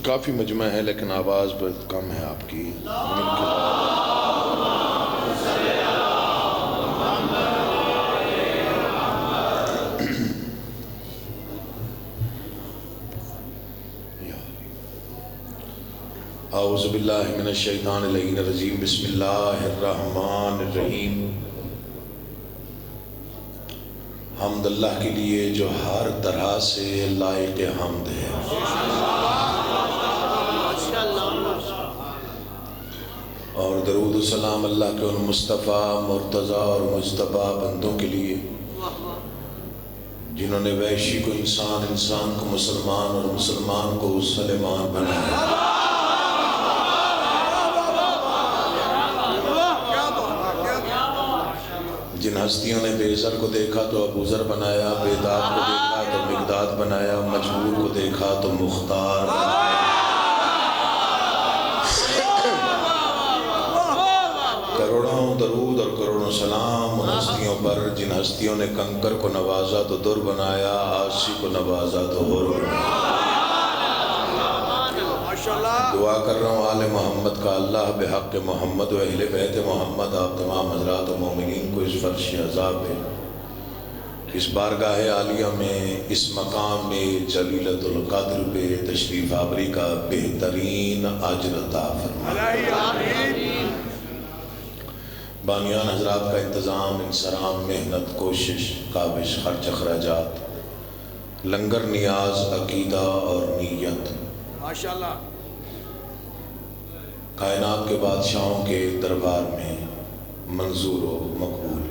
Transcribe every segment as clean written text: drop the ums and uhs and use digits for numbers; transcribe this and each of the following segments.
کافی مجمع ہے لیکن آواز بہت کم ہے آپ کی. اعوذ باللہ من الشیطان اللعین الرجیم. بسم اللہ الرحمن الرحیم. حمد اللہ کے لیے جو ہر طرح سے لائق حمد ہے. اور درود و سلام اللہ کے ان مصطفیٰ مرتضیٰ اور مجتبیٰ بندوں کے لیے جنہوں نے وحشی کو انسان، انسان کو مسلمان اور مسلمان کو سلیمان بنایا. جن ہستیوں نے بے زر کو دیکھا تو ابو ذر بنایا، بے داد کو دیکھا تو مقداد بنایا، مجبور کو دیکھا تو مختار بنایا. کروڑوں درود اور کروڑوں سلام ان ہستیوں پر جن ہستیوں نے کنکر کو نوازا تو در بنایا، عاصی کو نوازا تو حر بنایا. دعا کر رہا ہوں آل محمد کا اللہ بحق محمد و اہل بیت محمد آپ تمام حضرات و مومنین کو اس فرش عذاب پہ، اس بارگاہ عالیہ میں، اس مقام میں جلیلۃ القدر پہ تشریف آوری کا بہترین اجر عطا فرمائے. بانیان حضرات کا انتظام، انصرام، محنت، کوشش، کاوش، خرچ اخراجات، لنگر، نیاز، عقیدہ اور نیت ماشاءاللہ کائنات کے بادشاہوں کے دربار میں منظور و مقبول.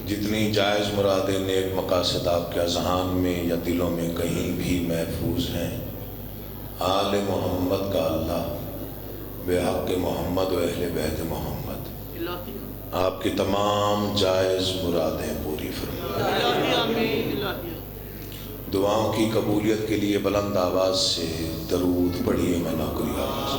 جتنی جائز مرادیں، نیک مقاصد آپ کے اذہان میں یا دلوں میں کہیں بھی محفوظ ہیں، آل محمد کا اللہ بحق محمد و اہل بیت محمد آپ کی تمام جائز مرادیں پوری فرمائے. دعاؤں کی قبولیت کے لیے بلند آواز سے درود پڑھیے. میں نوکری آواز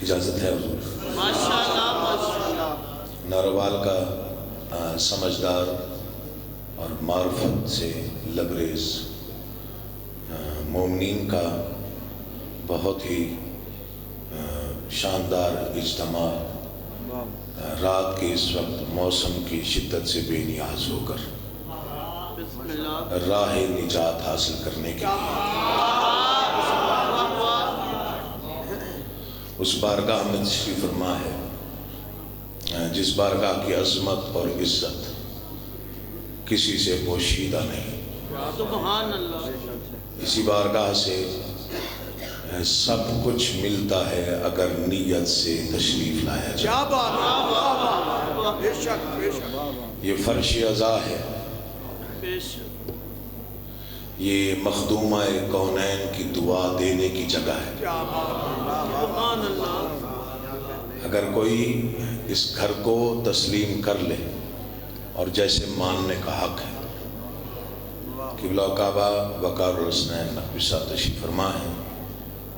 اجازت ہے حضور. ناروال کا سمجھدار اور معرفت سے لبریز مومنین کا بہت ہی شاندار اجتماع رات کے اس وقت موسم کی شدت سے بے نیاز ہو کر راہ نجات حاصل کرنے کے لیے اس بارگاہ میں تشریف فرما ہے جس بارگاہ کی عظمت اور عزت کسی سے پوشیدہ نہیں. سبحان اللہ. اسی بارگاہ سے سب کچھ ملتا ہے اگر نیت سے تشریف لایا جائے. کیا بات ہے. بے شک بے شک. یہ فرش عزا ہے، یہ مخدومہ کونین کی دعا دینے کی جگہ ہے. کیا بات ہے. اگر کوئی اس گھر کو تسلیم کر لے اور جیسے ماننے کا حق ہے. قبلہ کعبہ وقار الحسنین نقوی صاحب تشریف فرما ہے،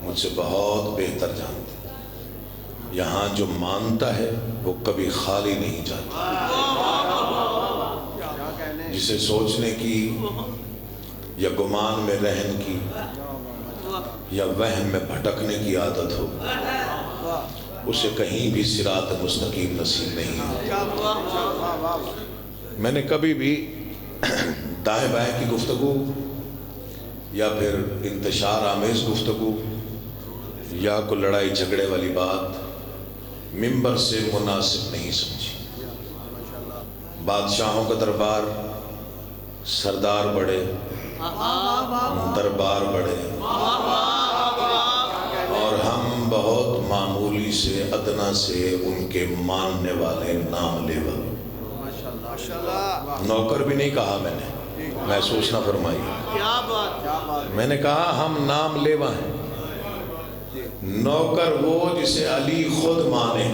مجھ سے بہت بہتر جانتے ہیں. یہاں جو مانتا ہے وہ کبھی خالی نہیں جاتا. جسے سوچنے کی یا گمان میں رہن کی یا وہم میں بھٹکنے کی عادت ہو، اسے کہیں بھی صراط مستقیم نصیب نہیں ہے. میں نے کبھی بھی دائیں بائیں کی گفتگو یا پھر انتشار آمیز گفتگو یا کوئی لڑائی جھگڑے والی بات منبر سے مناسب نہیں سمجھی. بادشاہوں کا دربار، سردار بڑے، دربار بڑے، اور ہم بہت معمولی سے ادنا سے ان کے ماننے والے نام لیوا. نوکر بھی نہیں کہا میں نے، محسوس نہ فرمائی. میں نے کہا ہم نام لیوا ہیں. نوکر وہ جسے علی خود مانے.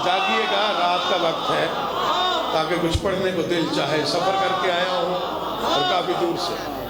جاگیے گا، رات کا وقت ہے تاکہ کچھ پڑھنے کو دل چاہے. سفر کر کے آیا ہوں اور کافی دور سے.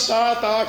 7-8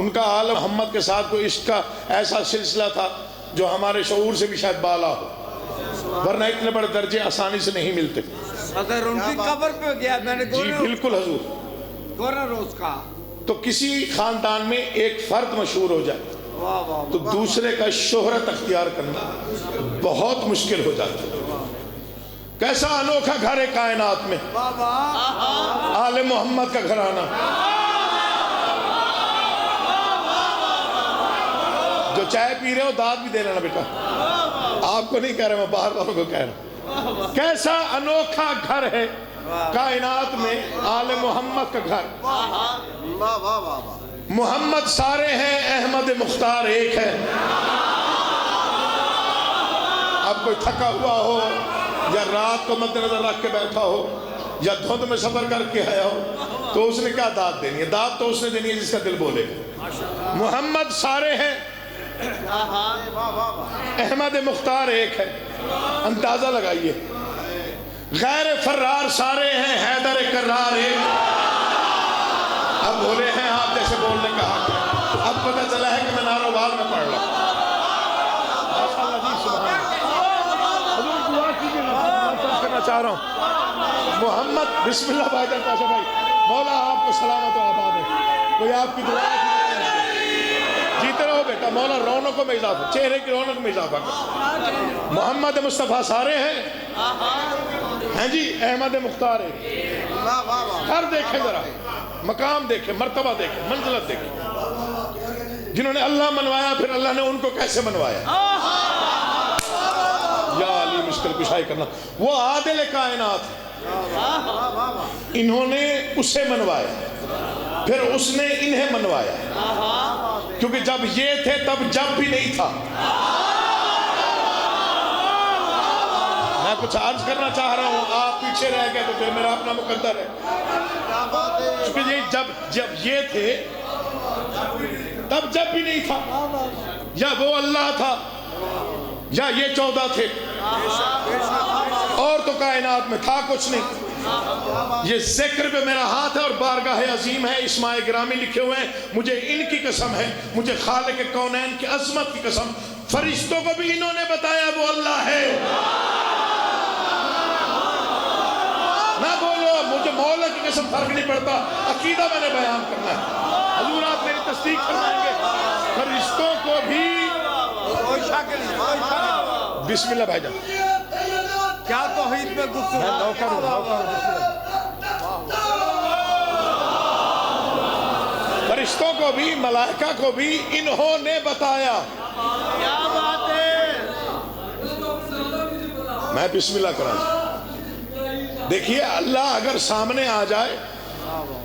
ان کا آل محمد کے ساتھ کوئی عشق کا ایسا سلسلہ تھا جو ہمارے شعور سے بھی شاید بالا ہو، ورنہ اتنے بڑے درجے آسانی سے نہیں ملتے۔ اگر ان کی قبر پہ گیا میں نے جی بالکل حضور۔ گورنر روز کا تو کسی خاندان میں ایک فرد مشہور ہو جائے تو دوسرے کا شہرت اختیار کرنا بہت مشکل ہو جاتا ہے۔ کیسا انوکھا گھر ہے کائنات میں، آل محمد کا گھرانہ، جو چائے پی رہے ہو داد بھی دے لینا بیٹا، آپ کو نہیں کہہ رہے، میں باہر والوں کو کہہ رہا ہوں۔ کیسا انوکھا گھر ہے کائنات میں آل محمد کا گھر۔ محمد سارے ہیں، احمد مختار ایک ہے۔ اب کوئی تھکا ہوا ہو یا رات کو مد نظر رکھ کے بیٹھا ہو یا دھند میں سفر کر کے آیا ہو تو اس نے کیا داد دینی ہے؟ داد تو اس نے دینی ہے جس کا دل بولے گا۔ محمد سارے ہیں، احمد مختار ایک ہے۔ اندازہ لگائیے، غیر فرار سارے ہیں، حیدر کرار ایک۔ اب بولے ہیں آپ جیسے بولنے کا حق ہے۔ اب پتہ چلا ہے کہ میں ناروال میں پڑھ رہا ہوں۔ کرنا چاہ رہا ہوں محمد، بسم اللہ بھائی جان پاشا بھائی، مولا آپ کو سلامت و آباد ہے۔ کوئی آپ کی دعا جیتے رہو بیٹا، مولا رونقوں میں اضافہ، چہرے کی رونق میں اضافہ کر۔ محمد مصطفیٰ سارے ہیں جی، احمد مختار ہے۔ گھر دیکھیں ذرا، مقام دیکھیں، مرتبہ دیکھیں، منزلت دیکھیں، جنہوں نے اللہ منوایا پھر اللہ نے ان کو کیسے منوایا۔ یا علی مشکل کشائی کرنا، وہ عادل کائنات، انہوں نے اسے منوایا پھر اس نے انہیں منوایا، کیونکہ جب یہ تھے تب جب بھی نہیں تھا۔ میں کچھ عرض کرنا چاہ رہا ہوں، آپ پیچھے رہ گئے تو پھر میرا اپنا مقدر ہے، کیونکہ یہ جب یہ تھے تب جب بھی نہیں تھا، یا وہ اللہ تھا یا یہ 14 تھے، اور تو کائنات میں تھا کچھ نہیں۔ یہ ذکر پہ میرا ہاتھ ہے اور بارگاہ عظیم ہے، اسماء گرامی لکھے ہوئے ہیں، مجھے ان کی قسم ہے، مجھے خالق کونین کی عظمت کی قسم، فرشتوں کو بھی انہوں نے بتایا وہ اللہ ہے۔ نہ بولو مجھے مولا کی قسم فرق نہیں پڑتا، عقیدہ میں نے بیان کرنا ہے۔ حضورات میری تصدیق فرمائیں گے، فرشتوں کو بھی بسم اللہ بھائی جان، کیا توحید پہ گفتگو، فرشتوں کو بھی ملائکہ کو بھی انہوں نے بتایا۔ کیا بات ہے، میں بسم اللہ کرا، دیکھیے اللہ اگر سامنے آ جائے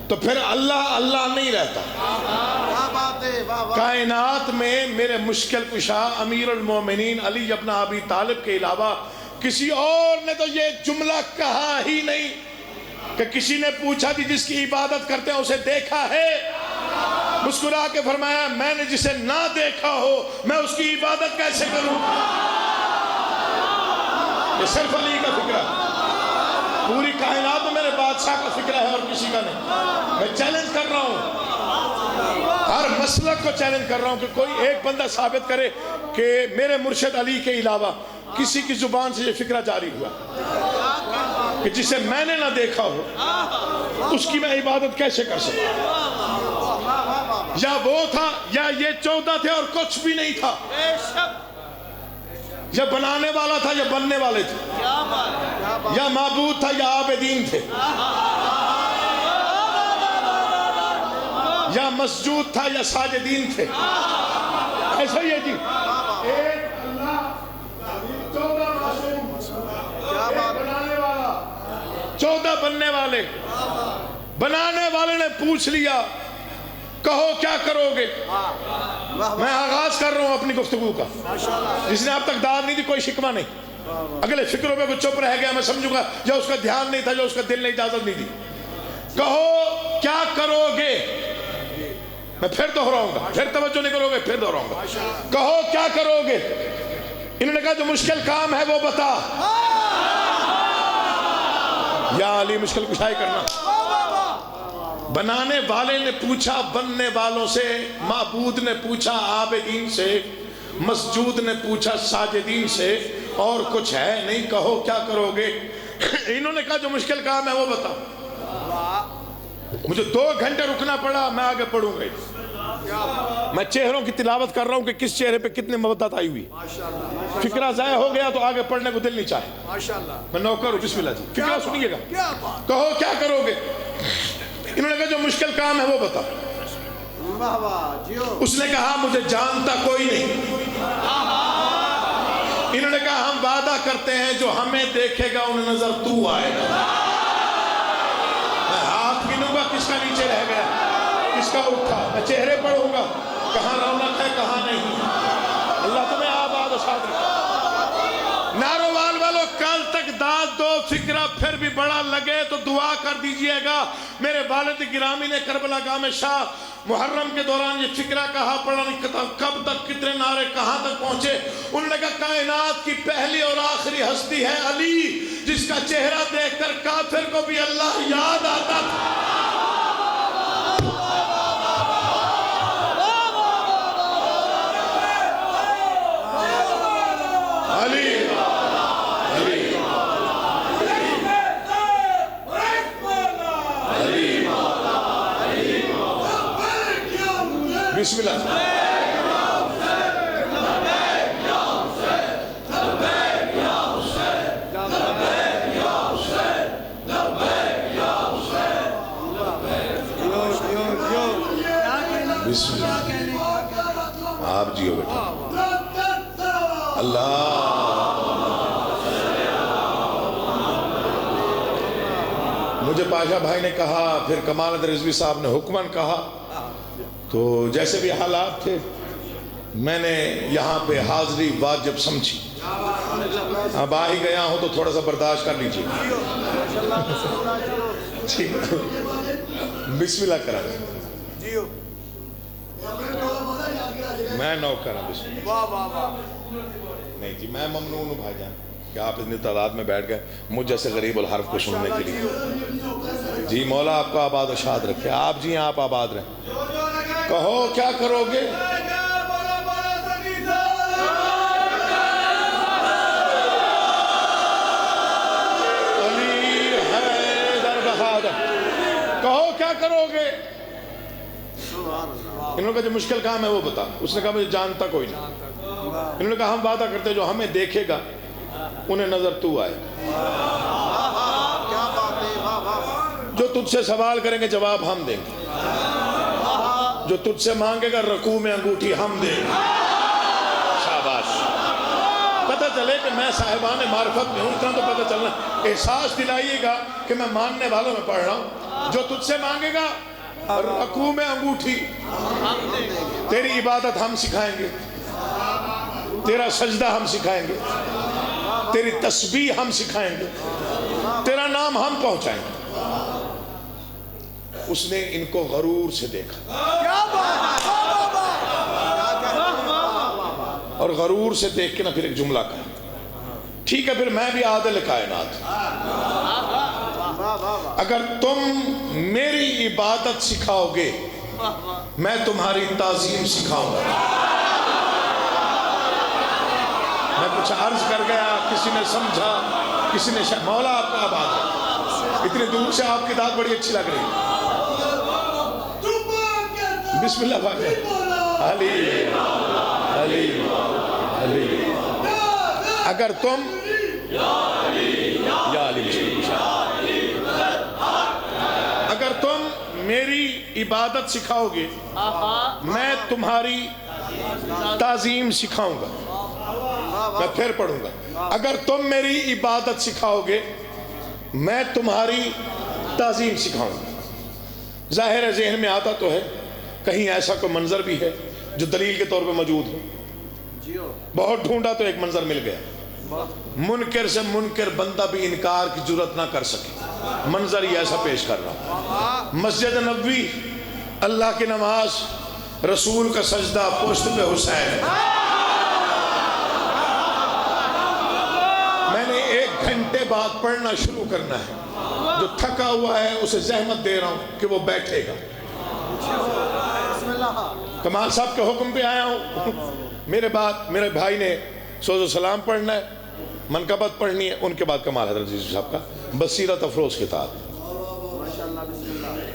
تو پھر اللہ اللہ نہیں رہتا۔ کائنات میں میرے مشکل کشا امیر المومنین علی ابن ابی طالب کے علاوہ کسی اور نے تو یہ جملہ کہا ہی نہیں کہ کسی نے پوچھا کہ جس کی عبادت کرتے ہیں اسے دیکھا ہے، مسکرا کے فرمایا میں نے جسے نہ دیکھا ہو میں اس کی عبادت کیسے کروں۔ یہ صرف علی کا فکر ہے، پوری کائنات میں میرے بادشاہ کا فکر ہے اور کسی کا نہیں۔ میں چیلنج کر رہا ہوں، ہر مسلک کو چیلنج کر رہا ہوں کہ کوئی ایک بندہ ثابت کرے کہ میرے مرشد علی کے علاوہ کسی کی زبان سے یہ فکرہ جاری ہوا کہ جسے میں نے نہ دیکھا ہو اس کی میں عبادت کیسے کر سکتا۔ یا وہ تھا یا یہ 14 تھے اور کچھ بھی نہیں تھا، یا بنانے والا تھا یا بننے والے تھے، یا معبود تھا یا عابدین تھے، یا مسجود تھا یا ساجدین تھے۔ ایسا ہی ہے جی، ایک اللہ 14 معصوم، بنانے والا 14 بننے والے۔ بنانے والے نے پوچھ لیا کہو کیا کرو گے۔ میں آغاز کر رہا ہوں اپنی گفتگو کا، جس نے اب تک داد نہیں دی کوئی شکوہ نہیں، اگلے فکروں پہ کچھ چپ رہ گیا میں سمجھوں گا یا اس کا دھیان نہیں تھا یا اس کا دل نے اجازت نہیں دی۔ کہو کیا کرو گے، میں پھر دہراؤں گا، پھر توجہ نہیں کرو گے پھر دہراؤں گا۔ کہو کیا کرو گے، انہوں نے کہا جو مشکل کام ہے وہ بتا۔ یا علی مشکل کشائی کرنا، بنانے والے نے پوچھا بننے والوں سے، معبود نے پوچھا عابدین سے، مسجود نے پوچھا ساجدین سے، اور کچھ ہے نہیں، کہو کیا کرو گے؟ انہوں نے کہا جو مشکل کام ہے وہ بتاؤ۔ مجھے 2 گھنٹے رکنا پڑا، میں آگے پڑھوں گا۔ میں چہروں کی تلاوت کر رہا ہوں کہ کس چہرے پہ کتنی مودت آئی ہوئی۔ فکرہ ضائع ہو گیا تو آگے پڑھنے کو دل نہیں چاہے۔ میں نوکر ہوں، بسم اللہ جی، فکرہ سنیے گا۔ کہو کیا کرو گے؟ انہوں نے کہا جو مشکل کام ہے وہ بتاؤ۔ اس نے کہا مجھے جانتا کوئی نہیں۔ انہوں نے کہا ہم وعدہ کرتے ہیں جو ہمیں دیکھے گا انہیں نظر تو آئے گا۔ میں ہاتھ گنوں گا کس کا نیچے رہ گیا، کس کا اٹھا، میں چہرے پڑھوں گا کہاں رونق ہے کہاں نہیں۔ اللہ تمہیں آباد و شاد رکھے۔ ناروال والو کل تک داد دو، فکرہ پھر بھی بڑا لگے تو دعا کر دیجئے گا۔ میرے والد گرامی نے کربلا گام شاہ محرم کے دوران یہ فکرہ کہا پڑھا نہیں، کب تک کتنے نعرے کہاں تک پہنچے۔ انہوں نے کہا کائنات کی پہلی اور آخری ہستی ہے علی، جس کا چہرہ دیکھ کر کافر کو بھی اللہ یاد آتا تھا۔ علی بسم اللہ۔ بسم اللہ۔ آپ جیو بیٹا۔ اللہ مجھے پاشا بھائی نے کہا، پھر کمال رضوی صاحب نے حکمن کہا، تو جیسے بھی حالات تھے میں نے یہاں پہ حاضری واجب سمجھی۔ اب آ ہی گیا ہوں تو تھوڑا سا برداشت کر لیجیے۔ بسم اللہ کرا میں نوکر ہوں۔ بسم اللہ نہیں جی، میں ممنون ہوں بھائی جان کہ آپ اتنی تعداد میں بیٹھ گئے مجھ جیسے غریب الحرف کو سننے کے لیے۔ جی مولا آپ کو آباد و شاد رکھے۔ آپ جی آپ آباد رہیں۔ کہو کیا کرو گے؟ علی حیدر بہادر۔ کہو کیا کرو گے؟ انہوں نے کہا جو مشکل کام ہے وہ بتا۔ اس نے کہا مجھے جانتا کوئی نہیں۔ انہوں نے کہا ہم وعدہ کرتے جو ہمیں دیکھے گا انہیں نظر تو آئے۔ جو تجھ سے سوال کریں گے جواب ہم دیں گے، جو تجھ سے مانگے گا رکوع میں انگوٹھی ہم دیں گے۔ شاباش۔ پتہ چلے کہ میں صاحبان معرفت میں ہوں، اتنا تو پتہ چلنا۔ احساس دلائیے گا کہ میں ماننے والوں میں پڑھ رہا ہوں۔ جو تجھ سے مانگے گا رکوع میں انگوٹھی، تیری عبادت ہم سکھائیں گے، تیرا سجدہ ہم سکھائیں گے، تیری تسبیح ہم سکھائیں گے، تیرا نام ہم پہنچائیں گے۔ اس نے ان کو غرور سے دیکھا اور غرور سے دیکھ کے نہ پھر ایک جملہ کہا، ٹھیک ہے پھر میں بھی عادل کائنات، اگر تم میری عبادت سکھاؤ گے میں تمہاری تعظیم سکھاؤں گا۔ میں کچھ عرض کر گیا، کسی نے سمجھا، کسی نے مولا آپ کا آباد ہے۔ اتنی دور سے آپ کی داد بڑی اچھی لگ رہی ہے۔ بسم اللہ بھائی۔ علی علی علی اگر تم یا علی اگر تم میری عبادت سکھاؤ گے میں تمہاری تعظیم سکھاؤں گا۔ میں پھر پڑھوں گا، اگر تم میری عبادت سکھاؤ گے میں تمہاری تعظیم سکھاؤں گا۔ ظاہر ذہن میں آتا تو ہے کہیں ایسا کوئی منظر بھی ہے جو دلیل کے طور پہ موجود ہو۔ بہت ڈھونڈا تو ایک منظر مل گیا، منکر سے منکر بندہ بھی انکار کی جرت نہ کر سکے، منظر ہی ایسا پیش کر رہا۔ مسجد نبوی، اللہ کی نماز، رسول کا سجدہ، پشت پہ حسین۔ میں نے 1 گھنٹے بعد پڑھنا شروع کرنا ہے۔ جو تھکا ہوا ہے اسے زحمت دے رہا ہوں کہ وہ بیٹھے گا. کمال صاحب کے حکم پہ آیا ہوں. میرے بعد میرے بھائی نے سوز و سلام پڑھنا ہے, منقبت پڑھنی ہے, ان کے بعد کمال حضرت عزیز صاحب کا بصیرت افروز کتاب.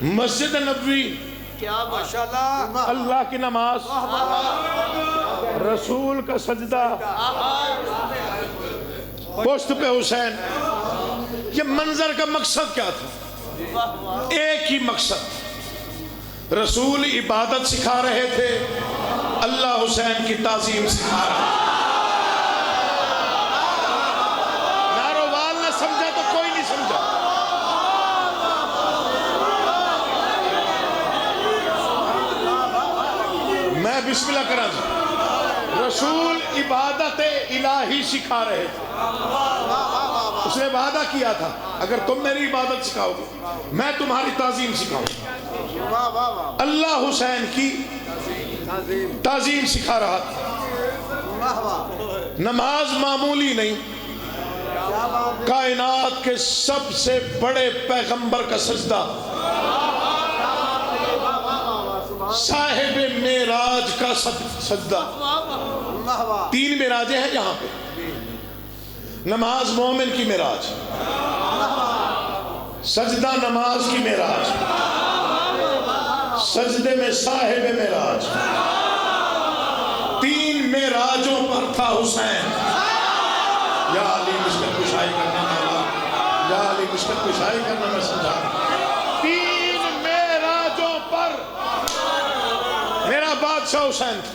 مسجد نبوی, اللہ کی نماز, رسول کا سجدہ, پشت پہ حسین. یہ منظر کا مقصد کیا تھا؟ ایک ہی مقصد, رسول عبادت سکھا رہے تھے, اللہ حسین کی تعظیم سکھا رہا ہے. نارووال نہ سمجھا تو کوئی نہیں سمجھا. میں بسم اللہ کرا دوں. رسول عبادت الہی سکھا رہے تھے. اس نے وعدہ کیا تھا اگر تم میری عبادت سکھاؤ گے میں تمہاری تعظیم سکھاؤں گا. اللہ حسین کی تعظیم سکھا رہا تھا. نماز معمولی نہیں, کائنات کے سب سے بڑے پیغمبر کا سجدہ, صاحب معراج کا سجدہ. 3 معراجیں ہیں یہاں پہ. نماز مومن کی معراج, سجدہ نماز کی معراج, سجدے میں صاحب معراج. 3 معراجوں پر تھا حسین. یا علی مشکل کشائی کرنا مولا, یا علی مشکل کشائی کرنا میں سمجھا. 3 معراجوں پر میرا بادشاہ حسین تھا.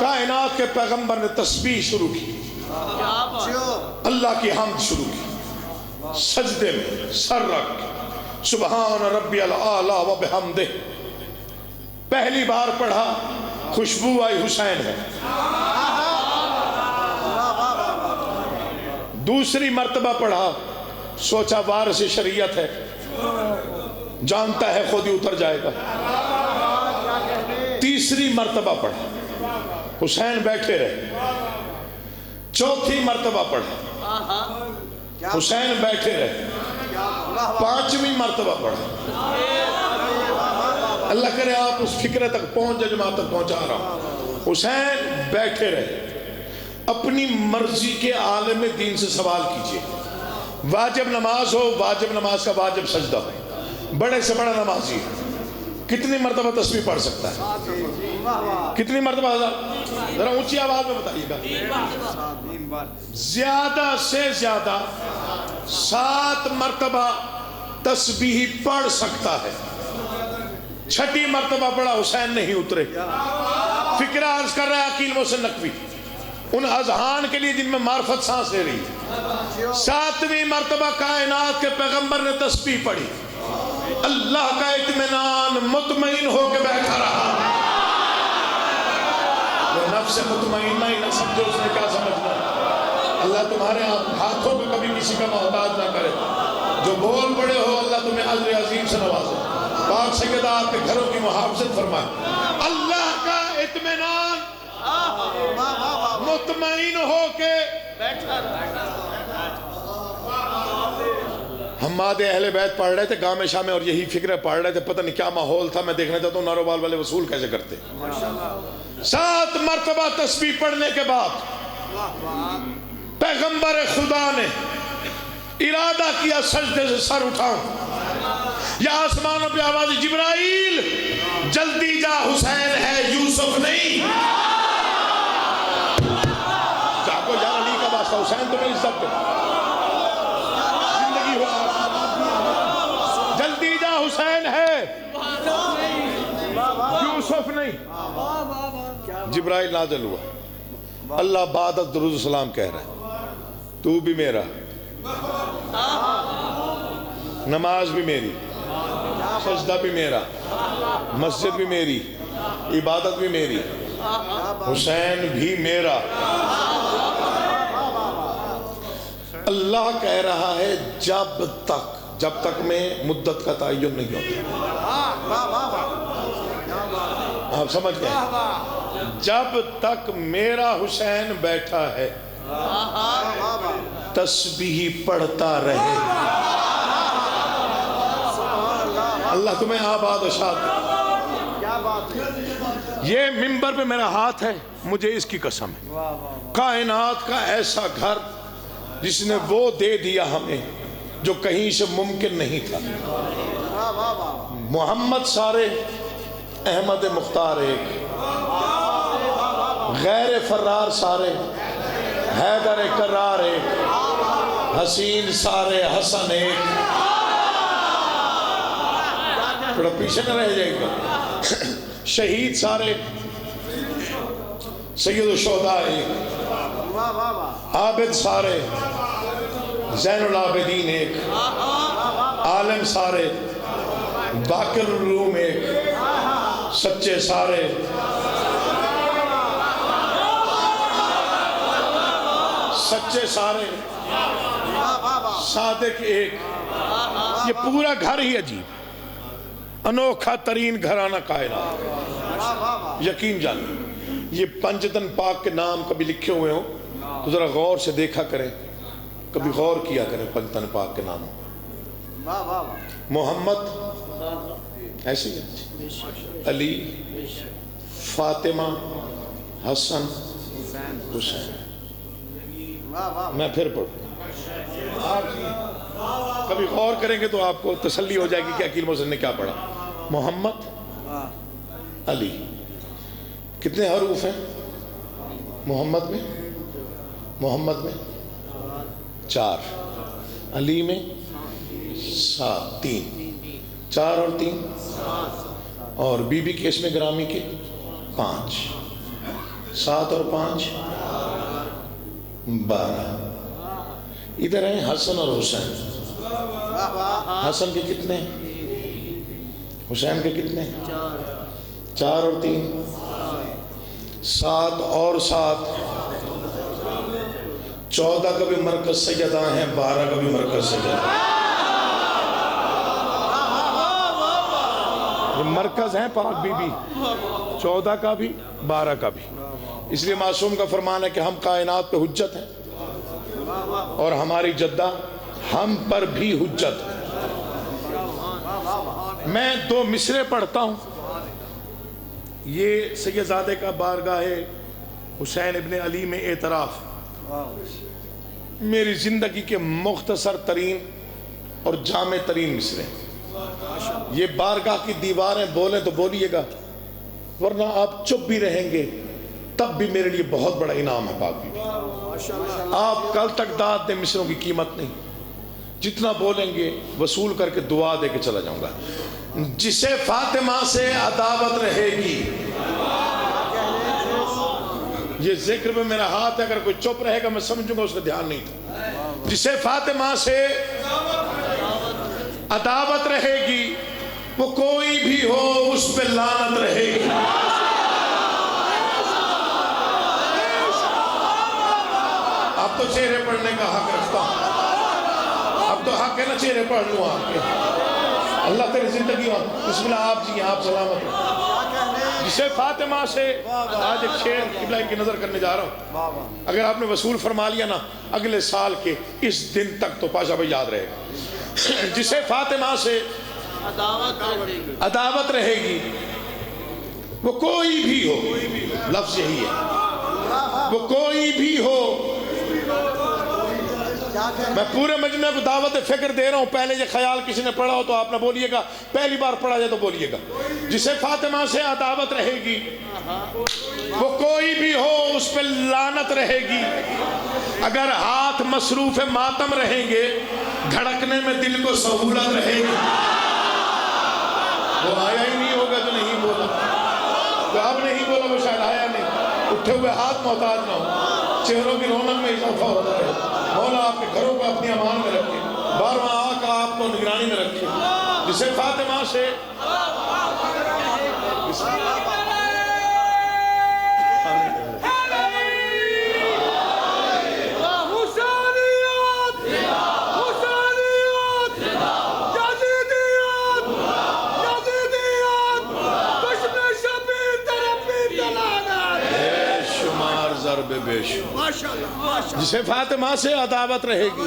کائنات کے پیغمبر نے تسبیح شروع کی, اللہ کی حمد شروع کی, سجدے میں سر رکھ سبحان ربی الاعلی و بحمدہ. پہلی بار پڑھا خوشبو آئی حسین ہے. دوسری مرتبہ پڑھا سوچا وارث شریعت ہے, جانتا ہے خود ہی اتر جائے گا. تیسری مرتبہ پڑھا حسین بیٹھے رہے. چوتھی مرتبہ پڑھا حسین بیٹھے رہے. 5ویں مرتبہ پڑھا. اللہ کرے آپ اس فکرے تک پہنچ جائے جو میں آپ تک پہنچا رہا ہوں. حسین بیٹھے رہے. اپنی مرضی کے عالم دین سے سوال کیجئے. واجب نماز ہو, واجب نماز کا واجب سجدہ ہو. بڑے سے بڑا نمازی کتنی مرتبہ تسبیح پڑھ سکتا ہے؟ کتنی مرتبہ؟ ذرا اونچی آواز میں بتائیے گا. زیادہ سے زیادہ 7 مرتبہ تسبیح پڑھ سکتا ہے. 6ٹھی مرتبہ پڑھا حسین نہیں اترے. فکرہ عرض کر رہا ہے عقیل محسن نقوی ان اذہان کے لیے جن میں معرفت سانس لے رہی ہے. 7ویں مرتبہ کائنات کے پیغمبر نے تسبیح پڑھی. اللہ کا اطمینان مطمئن ہو کے بیٹھا رہا. وہ نفس مطمئنہ ہی نہ سمجھو اس نے کیا سمجھنا. اللہ تمہارے ہاتھوں پہ کبھی کسی کا محتاج نہ کرے. جو بول پڑے ہو اللہ تمہیں اجر عظیم سے نوازے. پاک سیدہ آپ کے گھروں کی محافظت فرمائے. اللہ کا اطمینان مطمئن ہو کے بیٹھا رہا. ہم ماد اہل بیت پڑھ رہے تھے گاؤں میں شاہ میں اور یہی فکرہ پڑھ رہے تھے. پتہ نہیں کیا ماحول تھا. میں دیکھنا چاہتا ہوں نارووال والے وصول کیسے کرتے. 7 مرتبہ تسبیح پڑھنے کے بعد پیغمبر خدا نے ارادہ کیا سجدے سے سر اٹھاؤں. یا آسمانوں پہ آواز جبرائیل جلدی جا حسین ہے یوسف نہیں. چاہو یا علی کا واسطہ حسین تمہیں عزت دے. جلدی جا حسین ہے یوسف نہیں. جبرائیل نازل ہوا. اللہ بعد از درود السلام کہہ رہا ہے تو بھی میرا, نماز بھی میری, سجدہ بھی میرا, مسجد بھی میری, عبادت بھی میری, حسین بھی میرا. اللہ کہہ رہا ہے جب تک میں مدت کا تعین نہیں ہوتا. آپ سمجھ گئے؟ جب تک میرا حسین بیٹھا ہے تسبیح پڑھتا رہے. اللہ تمہیں آباد و شاد کرے۔ کیا بات ہے، یہ منبر پہ میرا ہاتھ ہے، مجھے اس کی قسم ہے، کائنات کا ایسا گھر جس نے وہ دے دیا ہمیں جو کہیں سے ممکن نہیں تھا۔ واہ واہ واہ، محمد سارے، احمد مختار ایک، غیر فرار سارے، حیدر کرار ایک، حسین سارے، حسن ایک۔ تھوڑا پیچھے نہ رہ جائے گا۔ شہید سارے، سید الشہداء ایک، واہ واہ واہ، عابد سارے، زین العابدین ایک، عالم سارے، باقر العلوم ایک، سچے سارے، سچے سارے، صادق ایک۔ یہ پورا گھر ہی عجیب، انوکھا ترین گھرانہ کائنات۔ یقین جانیں، یہ پنجتن پاک کے نام کبھی لکھے ہوئے ہوں تو ذرا غور سے دیکھا کریں، کبھی غور کیا کریں پنجتن پاک کے نام۔ واہ واہ واہ، محمد ایسے ہی، علی، فاطمہ، حسن، حسین۔ واہ واہ، میں پھر پڑھوں، کبھی غور کریں گے تو آپ کو تسلی ہو جائے گی کہ عقیل محسن نے کیا پڑھا۔ محمد، علی، کتنے حروف ہیں محمد میں؟ محمد میں 4، علی میں 7، 3، 4 اور 3، اور بی بی کے اس میں گرامی کے 5، 7 اور 5 12۔ ادھر ہیں حسن اور حسین۔ حسن کے کتنے؟ حسین کے کتنے؟ 4 اور 3، 7 اور 7، 14 کا بھی مرکز سجدہ ہیں، 12 کا بھی مرکز سجدہ۔ یہ مرکز ہیں پاک بی بی، 14 کا بھی 12 کا بھی۔ اس لیے معصوم کا فرمان ہے کہ ہم کائنات پہ حجت ہیں، اور ہماری جدہ ہم پر بھی حجت ہے۔ میں 2 مصرے پڑھتا ہوں، یہ سیدزادے کا بارگاہ حسین ابن علی میں اعتراف، میری زندگی کے مختصر ترین اور جامع ترین مصرے۔ یہ بارگاہ کی دیواریں بولیں تو بولیے گا، ورنہ آپ چپ بھی رہیں گے تب بھی میرے لیے بہت بڑا انعام ہے پاک بی بی۔ آپ کل تک داد دیں، مصروں کی قیمت نہیں، جتنا بولیں گے وصول کر کے دعا دے کے چلا جاؤں گا۔ جسے فاطمہ سے عداوت رہے گی، یہ ذکر میں میرا ہاتھ ہے، اگر کوئی چپ رہے گا میں سمجھوں گا اس کا دھیان نہیں تھا۔ جسے فاطمہ سے عداوت رہے گی، وہ کوئی بھی ہو اس پہ لعنت رہے گی۔ اب تو چہرے پڑھنے کا حق رکھتا ہوں، اب تو حق ہے نا چہرے پڑھ لوں آپ کے۔ اللہ تیری زندگی ہو، بسم اللہ آپ جی، آپ سلامت ہو۔ جسے فاطمہ سے، آج ایک شعر قبلہ کی نظر کرنے جا رہا ہوں، اگر آپ نے وصول فرما لیا نا اگلے سال کے اس دن تک تو پاشا بھائی یاد رہے گا۔ جسے فاطمہ سے عداوت رہے گی، وہ کوئی بھی ہو، لفظ یہی ہے، وہ کوئی بھی ہو۔ میں پورے مجمع کو دعوت فکر دے رہا ہوں، پہلے یہ خیال کسی نے پڑھا ہو تو آپ نہ بولیے گا، پہلی بار پڑھا جائے تو بولیے گا۔ جسے فاطمہ سے عداوت رہے گی، وہ کوئی بھی ہو اس پہ لعنت رہے گی۔ اگر ہاتھ مصروف ماتم رہیں گے، دھڑکنے میں دل کو سہولت رہے گی۔ وہ آیا ہی نہیں ہوگا جو نہیں بولا، جو اب نہیں بولا وہ شاید آیا نہیں۔ اٹھے ہوئے ہاتھ محتاج نہ ہو، چہروں کی رونق میں اضافہ ہوتا ہے۔ مولا آپ کے گھروں کو اپنی امان میں رکھے، بارواں آقا آپ کو نگرانی میں رکھے۔ جسے فاطمہ سے بے شمار، جسے فاطمہ سے عداوت رہے گی،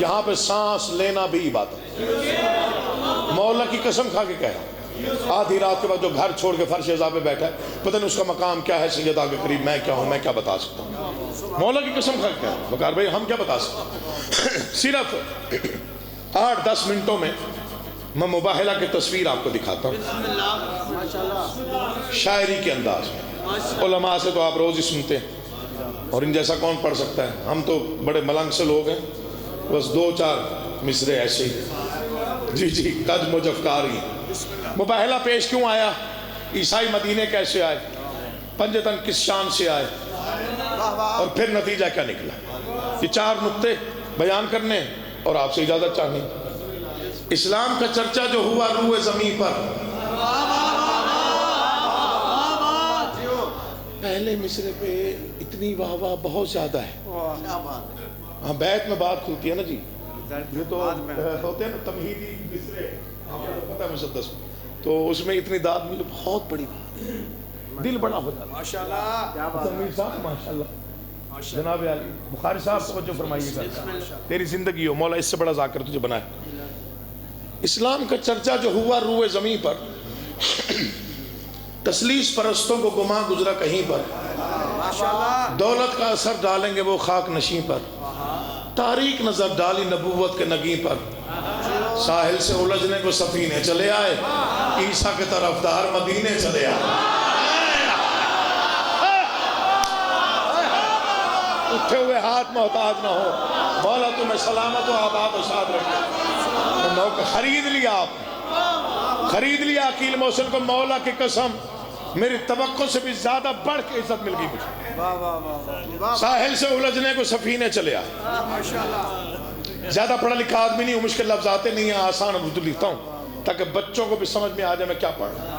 یہاں پہ سانس لینا بھی عبادت۔ مولا کی قسم کھا کے کہا، آدھی رات کے بعد جو گھر چھوڑ کے فرش عزا پہ بیٹھا ہے، پتہ نہیں اس کا مقام کیا ہے سیدہ کے قریب، میں کیا ہوں، میں کیا بتا سکتا ہوں؟ مولا کی قسم کھا کے کہا، وقار بھائی ہم کیا بتا سکتے ہیں؟ صرف 8-10 منٹوں میں میں مباہلہ کی تصویر آپ کو دکھاتا ہوں، شاعری کے انداز میں۔ علماء سے تو آپ روز ہی سنتے ہیں، اور ان جیسا کون پڑھ سکتا ہے؟ ہم تو بڑے ملنگ سے لوگ ہیں، بس 2-4 مصرے ایسے ہی، جی قد مجفکاری۔ مباہلہ پیش کیوں آیا؟ عیسائی مدینے کیسے آئے، پنجتن کس شان سے آئے، اور پھر نتیجہ کیا نکلا؟ یہ 4 نقطے بیان کرنے اور آپ سے اجازت چاہنی۔ اسلام کا چرچا جو ہوا روئے زمین پر، پہلے مصرے پہ اتنی واہ واہ بہت زیادہ ہے۔ ہاں بیت میں بات کھلتی ہے نا جی، یہ تو ہوتے ہیں نا تمہیدی مصرے، پتہ ہے مسدس، تو اس میں اتنی داد ملی، بہت بڑی بات، دل بڑا ہو جاتا۔ ماشاءاللہ جناب علی بخاری صاحب توجہ فرمائیے گا، تیری زندگی ہو، مولا اس سے بڑا ذاکر تجھے بنائے۔ اسلام کا چرچا جو ہوا روئے زمین پر، تسلیس پرستوں کو گما گزرا کہیں پر، دولت کا اثر ڈالیں گے وہ خاک نشیں پر، تاریک نظر ڈالی نبوت کے نگیں پر، ساحل سے الجھنے کو سفینے چلے آئے، عیسیٰ کے طرفدار مدینے چلے آئے۔ اٹھے ہوئے ہاتھ محتاج نہ ہو، مولا تمہیں سلامت و آباد و شاد رکھے۔ خرید لیا آپ، خرید لیا عقیل محسن کو، مولا کی قسم میری توقع سے بھی زیادہ بڑھ کے عزت مل گئی مجھے۔ ساحل سے الجھنے کو سفینے چلے آئے۔ زیادہ پڑھا لکھا آدمی نہیں ہوں، مشکل لفظ آتے نہیں ہیں، آسان اردو لکھتا ہوں تاکہ بچوں کو بھی سمجھ میں آ جائے میں کیا پڑھ رہا ہوں۔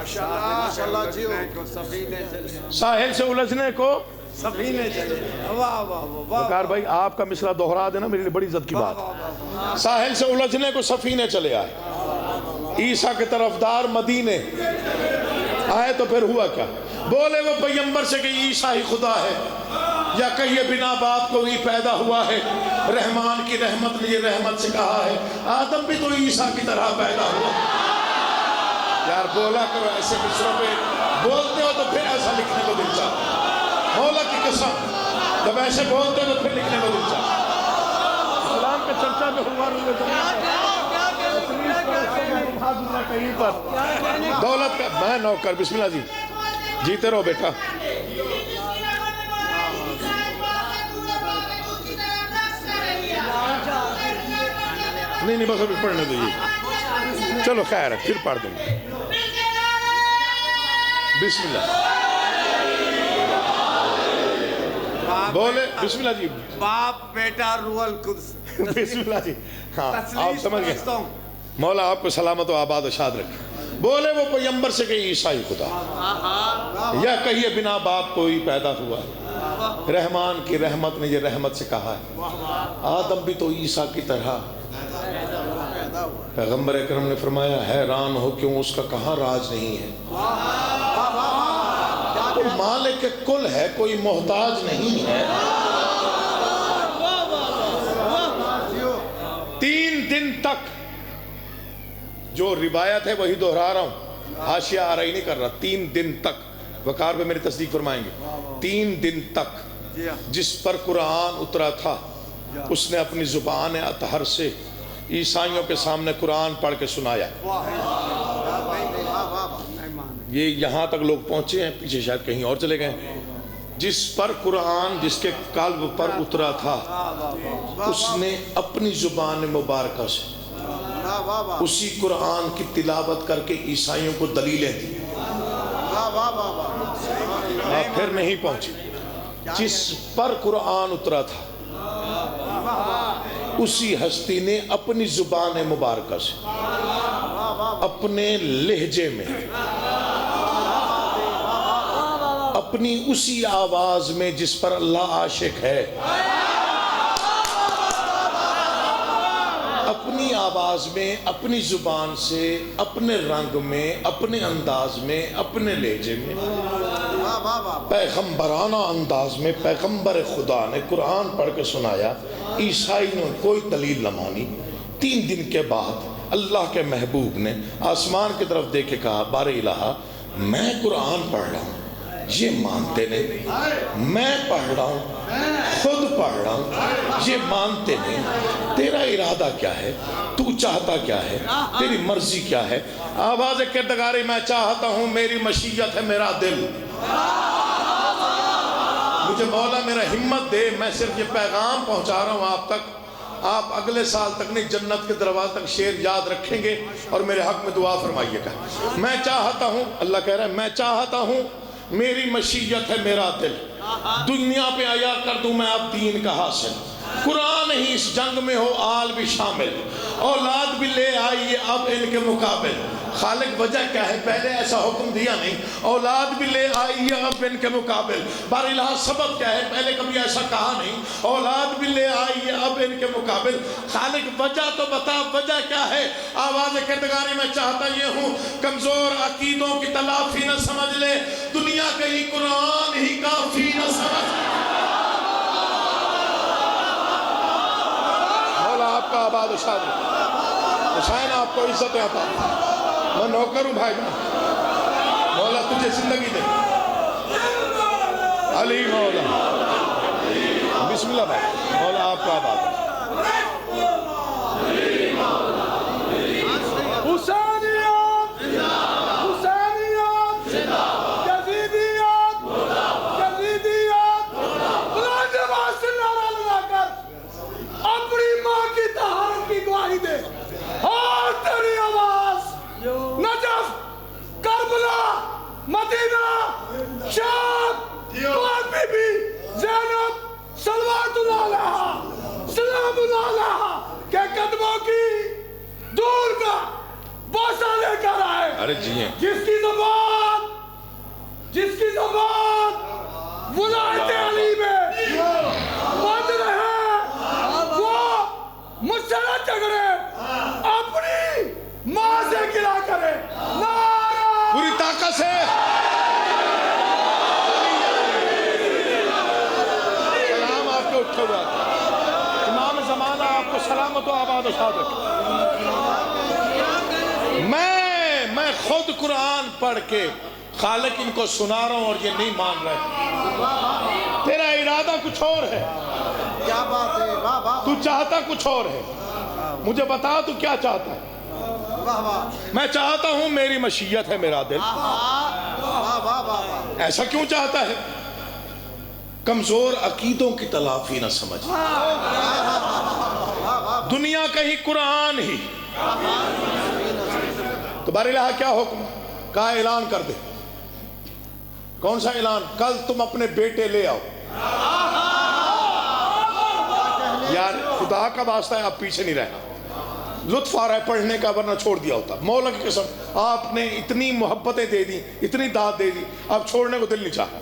ساحل سے الجھنے کو سفینے چلے، واہ واہ واہ، وقار بھائی آپ کا مصرع دوہرا دینا میرے لیے بڑی عزت کی بات۔ ساحل سے الجھنے کو سفینے چلے آئے، عیسیٰ کے طرفدار مدینے آئے، تو پھر ہوا کیا؟ بولے وہ پیغمبر سے کہ عیسیٰ ہی خدا ہے، یا کہیے بنا باپ کو ہی پیدا ہوا ہے، رحمان کی رحمت نے یہ رحمت سے کہا ہے، آدم بھی تو عیسیٰ کی طرح پیدا ہوا۔ یار بولا کرو ایسے مصروں پہ، بولتے ہو تو پھر ایسا لکھنے کو دل چاہتا، مولا کی قسم جب ایسے بولتے ہو تو پھر لکھنے کو دل چاہتا۔ اسلام کا چرچا جو ہوا روئے کہیں پر، دولت کا میں نوکر، بسم اللہ جی جیتے رہو بیٹا۔ نہیں بس ابھی پڑھنے دیجیے، چلو خیر ہے پھر پڑھ دیں گے۔ بسم اللہ بولے، بسم اللہ جی، باپ بیٹا روح القدس، بسم اللہ جی، ہاں آپ سمجھ گئے، مولا آپ کو سلامت و آباد و شاد رکھے۔ بولے وہ پیغمبر سے کہ عیسیٰ ہی خدا، یا کہیے بنا باپ کو ہی پیدا ہوا، رحمان کی رحمت نے یہ رحمت سے کہا ہے، آدم بھی تو عیسیٰ کی طرح۔ پیغمبر اکرم نے فرمایا حیران ہو کیوں اس کا کہاں راج نہیں ہے، کوئی مالک کل ہے، کوئی محتاج نہیں ہے۔ 3 دن تک جو روایت ہے وہی دہرا رہا ہوں، حاشیہ آ رہی نہیں کر رہا، 3 دن تک وقار پہ میری تصدیق فرمائیں گے، 3 دن تک جس پر قرآن اترا تھا اس نے اپنی زبان اطہر سے عیسائیوں کے سامنے قرآن پڑھ کے سنایا۔ یہ یہاں تک لوگ پہنچے ہیں، پیچھے شاید کہیں اور چلے گئے۔ جس پر قرآن جس کے قلب پر اترا تھا اس نے اپنی زبان مبارکہ سے اسی قرآن کی تلاوت کر کے عیسائیوں کو دلیلیں دی۔ آپ پھر نہیں پہنچے، جس پر قرآن اترا تھا اسی ہستی نے اپنی زبان مبارکہ سے اپنے لہجے میں اپنی اسی آواز میں جس پر اللہ عاشق ہے اپنی آواز میں اپنی زبان سے اپنے رنگ میں اپنے انداز میں اپنے لہجے میں واہ واہ پیغمبرانہ انداز میں پیغمبر خدا نے قرآن پڑھ کے سنایا. عیسائی نے کوئی دلیل نہ مانی. 3 دن کے بعد اللہ کے محبوب نے آسمان کی طرف دیکھ کے کہا بار الہ میں قرآن پڑھ رہا ہوں یہ مانتے نہیں, میں پڑھ رہا ہوں خود پڑھ رہا ہوں یہ مانتے نہیں, تیرا ارادہ کیا ہے, تو چاہتا کیا ہے, تیری مرضی کیا ہے. آواز کردگاری میں چاہتا ہوں میری مشیت ہے میرا دل, مجھے مولا میرا ہمت دے, میں صرف یہ پیغام پہنچا رہا ہوں آپ تک. آپ اگلے سال تک نہیں جنت کے دروازے تک شعر یاد رکھیں گے اور میرے حق میں دعا فرمائیے گا. میں چاہتا ہوں, اللہ کہہ رہا ہے میں چاہتا ہوں میری مشیت ہے میرا دل, دنیا پہ آیا کر دوں میں اب دین کا حاصل. قرآن ہی اس جنگ میں ہو آل بھی شامل, اولاد بھی لے آئیے اب ان کے مقابل. خالق وجہ کیا ہے, پہلے ایسا حکم دیا نہیں, اولاد بھی لے آئیے اب ان کے مقابل. بار الہ سبب کیا ہے, پہلے کبھی ایسا کہا نہیں, اولاد بھی لے آئیے اب ان کے مقابل. خالق وجہ تو بتا, وجہ کیا ہے. آواز کردگاری میں چاہتا یہ ہوں کمزور عقیدوں کی تلافی نہ سمجھ لے, دنیا کہیں قرآن ہی کافی نہ سمجھ لے. مولا آپ کا آباد و شاد حسین آپ کو عزت عطا, میں نوکر ہوں بھائی جان, مولا تجھے زندگی دے. علی مولا بسم اللہ بھائی, مولا آپ کا آباد. حسینیات حسینیات یزیدیات یزیدیات بلند آواز سے نعرہ لگا کر اپنی ماں کی طہارت کی گواہی دے. اور تیری آواز نجف, کربلا, مدینہ, شام, اور بی بی زینب صلوات اللہ علیہا سلام اللہ علیہا کے قدموں کی دور کا بوسہ لے کر آئے. ارے جی ہیں جس کی زبان ولایت علی میں بند رہے, وہ مجھ سے نہ جھگڑے, اپنی ماں سے گلا کرے. نعرہ پوری طاقت سے سلام آپ کے اٹھے ہوئے, امام زمانہ آپ کو سلامت و آباد و شاد رکھے. میں خود قرآن پڑھ کے خالق ان کو سنا رہا ہوں اور یہ نہیں مان رہے. تیرا ارادہ کچھ اور ہے, کیا بات ہے, واہ واہ تو چاہتا کچھ اور ہے, مجھے بتا تو کیا چاہتا ہے. واہ واہ میں چاہتا ہوں میری مشیت ہے میرا دل. واہ واہ واہ, ایسا کیوں چاہتا ہے, کمزور عقیدوں کی تلافی نہ سمجھ, دنیا کہیں قرآن ہی. تو بار الہ کیا حکم کہا, اعلان کر دے. کون سا اعلان, کل تم اپنے بیٹے لے آؤ. یار خدا کا واسطہ ہے آپ پیچھے نہیں رہنا, لطف آ رہا ہے پڑھنے کا ورنہ چھوڑ دیا ہوتا. مولا کی قسم آپ نے اتنی محبتیں دے دی, اتنی داد دے دی, اب چھوڑنے کو دل نہیں چاہا.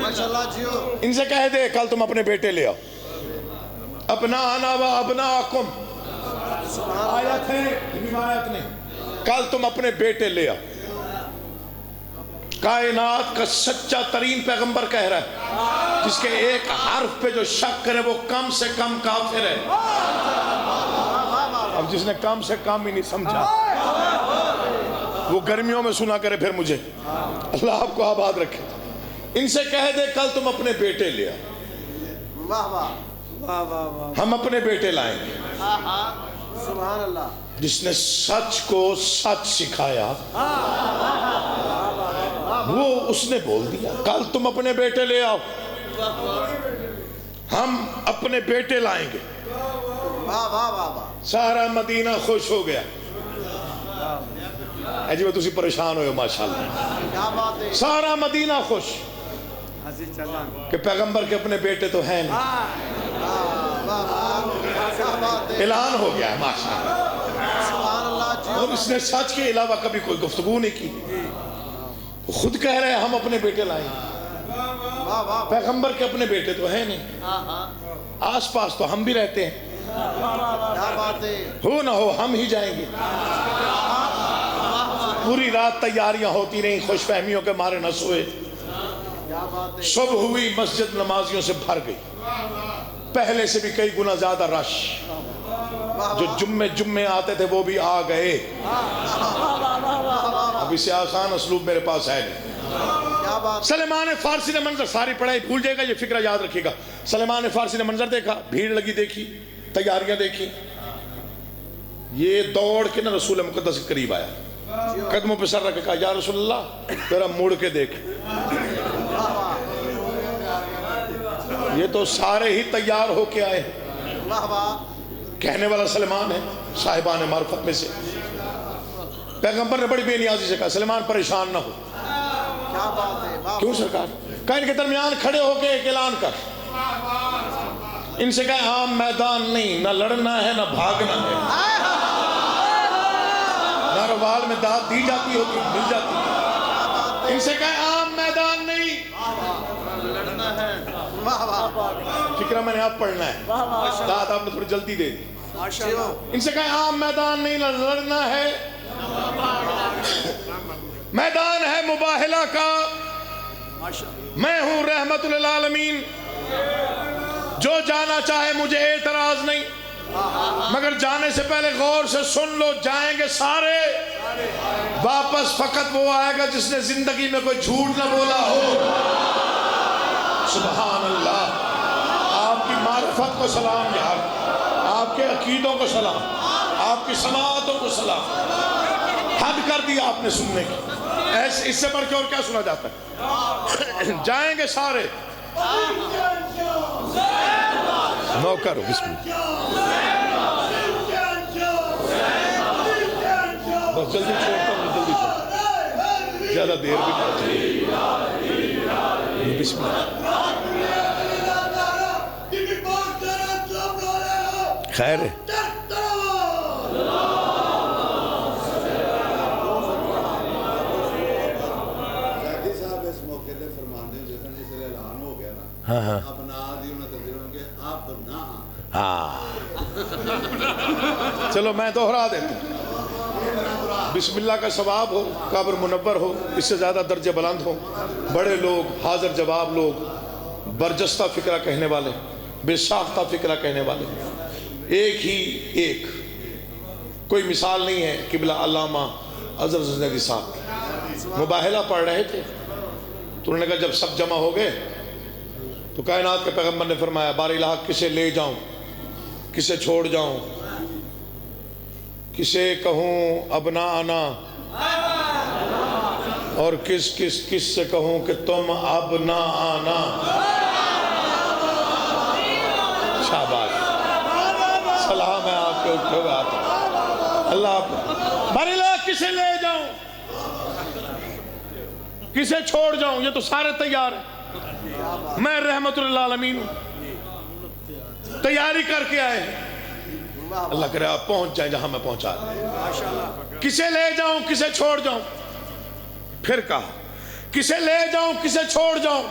ماشاءاللہ جیو. ان سے کہہ دے کل تم اپنے بیٹے لے آؤ. ابناءنا و ابناءکم آیت ہے روایت نہیں, کل تم اپنے بیٹے لے آؤ. کائنات کا سچا ترین پیغمبر کہہ رہا ہے, جس کے ایک حرف پہ جو شک کرے وہ کم سے کم کافر ہے. اب جس نے کم سے کم ہی نہیں سمجھا وہ گرمیوں میں سنا کرے پھر مجھے. اللہ آپ کو آباد رکھے. ان سے کہہ دے کل تم اپنے بیٹے لے آؤ. واہ واہ واہ واہ واہ, ہم اپنے بیٹے لائیں گے. سبحان اللہ. جس نے سچ کو سچ سکھایا وہ اس نے بول دیا کل تم اپنے بیٹے لے آؤ. ہم اپنے بیٹے لائیں گے. واہ واہ واہ واہ, سارا مدینہ خوش ہو گیا. جی وہ تسی پریشان ہوئے ماشاءاللہ, کیا بات ہے. سارا مدینہ خوش کہ پیغمبر کے اپنے بیٹے تو ہیں نہیں. واہ واہ, کیا بات ہے. اعلان ہو گیا ہے ماشاءاللہ. سبحان اللہ جیو. اور اس نے سچ کے علاوہ کبھی کوئی گفتگو نہیں کی. وہ خود کہہ رہے ہیں ہم اپنے بیٹے لائیں گے. واہ واہ, پیغمبر کے اپنے بیٹے تو ہیں نہیں, آس پاس تو ہم بھی رہتے ہیں, کیا بات ہے. ہو نہ ہو ہم ہی جائیں گے. پوری رات تیاریاں ہوتی رہیں, خوش فہمیوں کے مارے نہ سوئے. صبح ہوئی مسجد نمازیوں سے بھر گئی، پہلے سے بھی کئی گنا زیادہ رش، جو جمعے آتے تھے وہ بھی آ گئے۔ اب اسے آسان اسلوب میرے پاس ہے نہیں۔ سلیمان فارسی نے منظر، ساری پڑھائی بھول جائے گا، یہ فکرہ یاد رکھے گا۔ سلیمان فارسی نے منظر دیکھا، بھیڑ لگی دیکھی، تیاریاں دیکھی، یہ دوڑ کے نا رسول مقدس کے قریب آیا، قدموں پہ سر رکھ کے کہا یا رسول اللہ ذرا مڑ کے دیکھ۔ یہ تو سارے ہی تیار ہو کے آئے، کہنے والا سلیمان ہے، صاحبان معرفت میں سے۔ پیغمبر نے بڑی بے نیازی سے کہا سلیمان پریشان نہ ہو۔ کیوں سرکار؟ کہا ان کے درمیان کھڑے ہو کے ایک اعلان کر، ان سے کہا عام میدان نہیں، نہ لڑنا ہے نہ بھاگنا ہے، نہ روال میں داد دی جاتی ہوگی مل جاتی، ان سے کہا عام میدان نہیں، فکرہ میں نے آپ پڑھنا ہے، داد آپ نے تھوڑی جلدی دے دی، ان سے کہا عام میدان نہیں، نہ لڑنا ہے، میدان ہے مباہلہ کا، میں ہوں رحمت للعالمین، جو جانا چاہے مجھے اعتراض نہیں، مگر جانے سے پہلے غور سے سن لو، جائیں گے سارے، واپس فقط وہ آئے گا جس نے زندگی میں کوئی جھوٹ نہ بولا ہو۔ سبحان اللہ، آپ کی معرفت کو سلام یار، آپ کے عقیدوں کو سلام، آپ کی سماعتوں کو سلام، حد کر دیا آپ نے سننے کی، اس سے بڑھ کے اور کیا سنا جاتا ہے؟ جائیں گے سارے، نوکر بسم اللہ، بس جلدی چھوڑتا ہوں، جلدی چھوڑتا، زیادہ دیر بھی نہیں، بسم اللہ، خیر ہے۔ ہاں ہاں چلو میں دوہرا دیتا ہوں، بسم اللہ کا ثواب ہو، قبر منور ہو، اس سے زیادہ درجے بلند ہو، بڑے لوگ، حاضر جواب لوگ، برجستہ فکرہ کہنے والے، بے ساختہ فکرہ کہنے والے، ایک کوئی مثال نہیں ہے۔ قبلہ علامہ اظہر زندگی صاحب مباہلہ پڑھ رہے تھے، تو انہوں نے کہا جب سب جمع ہو گئے تو کائنات کے پیغمبر نے فرمایا بار الہ کسے لے جاؤں، کسے چھوڑ جاؤں، کسے کہوں اب نہ آنا، اور کس سے کہوں کہ تم اب نہ آنا۔ شاباش، سلام ہے آپ کے اٹھے ہوئے آتے، اللہ آپ بار الہ کسے لے جاؤں، کسے چھوڑ جاؤں، یہ تو سارے تیار ہیں، میں رحمت للعالمین تیاری کر کے آئے ہیں، اللہ کرے آپ پہنچ جائیں جہاں میں پہنچا دیں۔ کسے لے جاؤں کسے چھوڑ جاؤں، پھر کہا کسے لے جاؤں کسے چھوڑ جاؤں،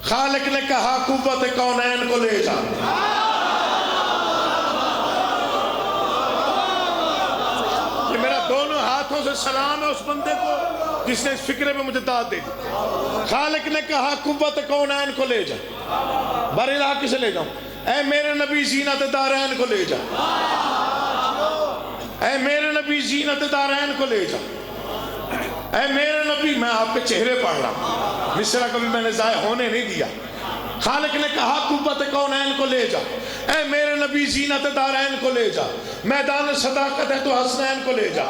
خالق نے کہا قوت کونین کو لے جا۔ یہ میرا دونوں ہاتھوں سے سلام ہے اس بندے کو جس نے اس فکرے میں مجھے داد دے دی۔ خالق نے کہا قوت کونین کو لے جا، بار الہ کسے لے جاؤں، اے میرے نبی زینت دارین کو لے جا، اے میرے نبی زینت دارین کو لے جا، اے میرے نبی، میں آپ کے چہرے پڑھ رہا ہوں، مصرع کبھی میں نے ضائع ہونے نہیں دیا۔ خالق نے کہا قوت کونین کو لے جا، اے میرے نبی زینت دارین کو لے جا، میدان صداقت ہے تو حسنین کو لے جا،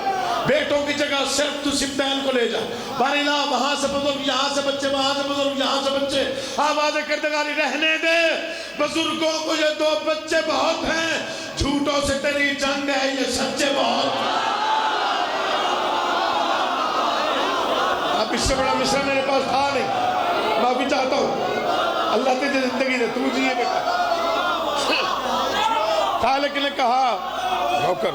بیٹوں کی جگہ صرف تو سبتین کو لے جا، بار الہ وہاں سے بزرگ یہاں سے بچے، وہاں سے بزرگ یہاں سے بچے، آواز کردگاری رہنے دے، بزرگوں کو یہ دو بچے بہت ہیں، جھوٹوں سے تیری جنگ ہے یہ سچے بہت ہیں۔ اب اس سے بڑا مصرع میرے پاس تھا نہیں، معافی چاہتا ہوں، اللہ تجھے زندگی دے، تو مجھے یہ بیٹا۔ خالق نے کہا نوکر،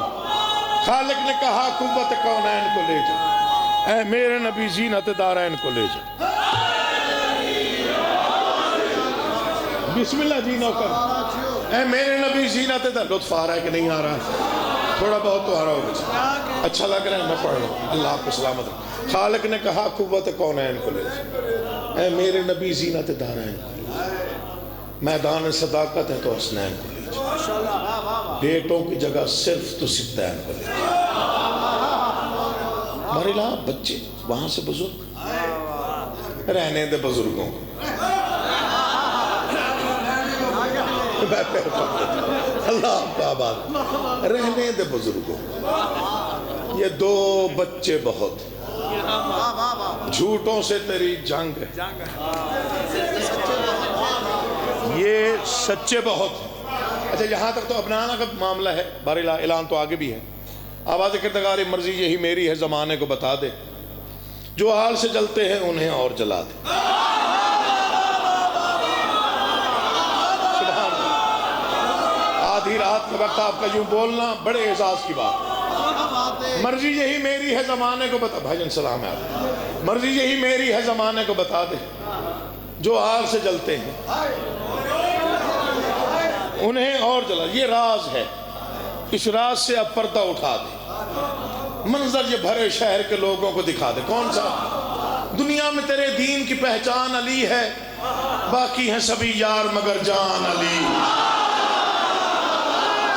خالق نے کہا قوت کونین کو لے جا، اے میرے نبی زینت دارین کو لے جا۔ بسم اللہ جی نوکر، اے میرے نبی زینت دارین، لطف آ رہا ہے کہ نہیں آ رہا ہے؟ تھوڑا بہت تو آ رہا ہوگا، اچھا لگ رہا ہے، میں پڑھ رہا ہوں۔ اللہ آپ کو سلامت رکھے۔ خالق نے کہا قوت کونین کو لے جا، اے میرے نبی زینت دارین کو لے جا، میدان صداقت ہے تو حسنین کو لے جا، بیٹوں کی جگہ صرف تو ستین کو لے جا۔ ہمارے لئے بچے وہاں سے بزرگ رہنے دے بزرگوں کو، اللہ آپ کا آباد رہنے دے بزرگوں، یہ دو بچے بہت، جھوٹوں سے تیری جنگ ہے، یہ سچے بہت۔ اچھا یہاں تک تو ابنانا کا معاملہ ہے، بہرحال اعلان تو آگے بھی ہے۔ آواز کردگاری مرضی یہی میری ہے، زمانے کو بتا دے، جو حال سے جلتے ہیں انہیں اور جلا دے۔ آدھی رات کے وقت آپ کا یوں بولنا بڑے اعزاز کی بات۔ مرضی یہی میری ہے، زمانے کو بتا، بھائی جان سلام ہے آپ، مرضی یہی میری ہے، زمانے کو بتا دے، جو آگ سے جلتے ہیں انہیں اور جلا۔ یہ راز ہے، اس راز سے اب پردہ اٹھا دے، منظر یہ بھرے شہر کے لوگوں کو دکھا دے۔ کون سا؟ دنیا میں تیرے دین کی پہچان علی ہے، باقی ہیں سبھی یار مگر جان علی۔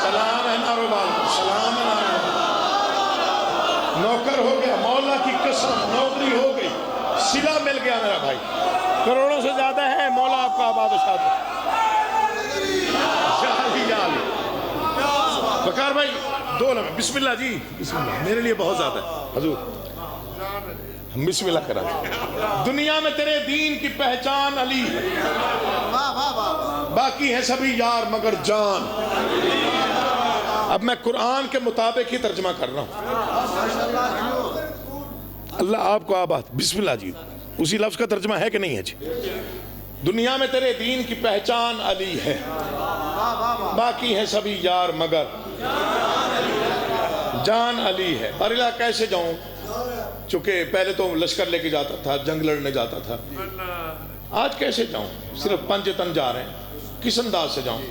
سلام ہے ناروبال، سلام ہے ناروبال۔ نوکر ہو گیا، مولا کی قسم نوکری ہو گئی، صلہ مل گیا میرا بھائی، کروڑوں سے زیادہ ہے، مولا آپ کا آباد و شاد ہے۔ بکار بھائی دو لمحے، بسم اللہ جی، بسم اللہ، میرے لیے بہت زیادہ ہے حضور، بسم اللہ کرا۔ دنیا میں تیرے دین کی پہچان علی ہے، باقی ہیں سبھی یار مگر جان۔ اب میں قرآن کے مطابق ہی ترجمہ کر رہا ہوں، اللہ آپ کو آباد۔ بسم اللہ جی، اسی لفظ کا ترجمہ ہے کہ نہیں ہے جی؟ دنیا میں تیرے دین کی پہچان علی ہے، باقی ہیں سبھی یار مگر جان علی ہے۔ بارلہ کیسے جاؤں؟ چونکہ پہلے تو لشکر لے کے جاتا تھا، جنگ لڑنے جاتا تھا، آج کیسے جاؤں؟ صرف پنج تن جا رہے ہیں، کس انداز سے جاؤں؟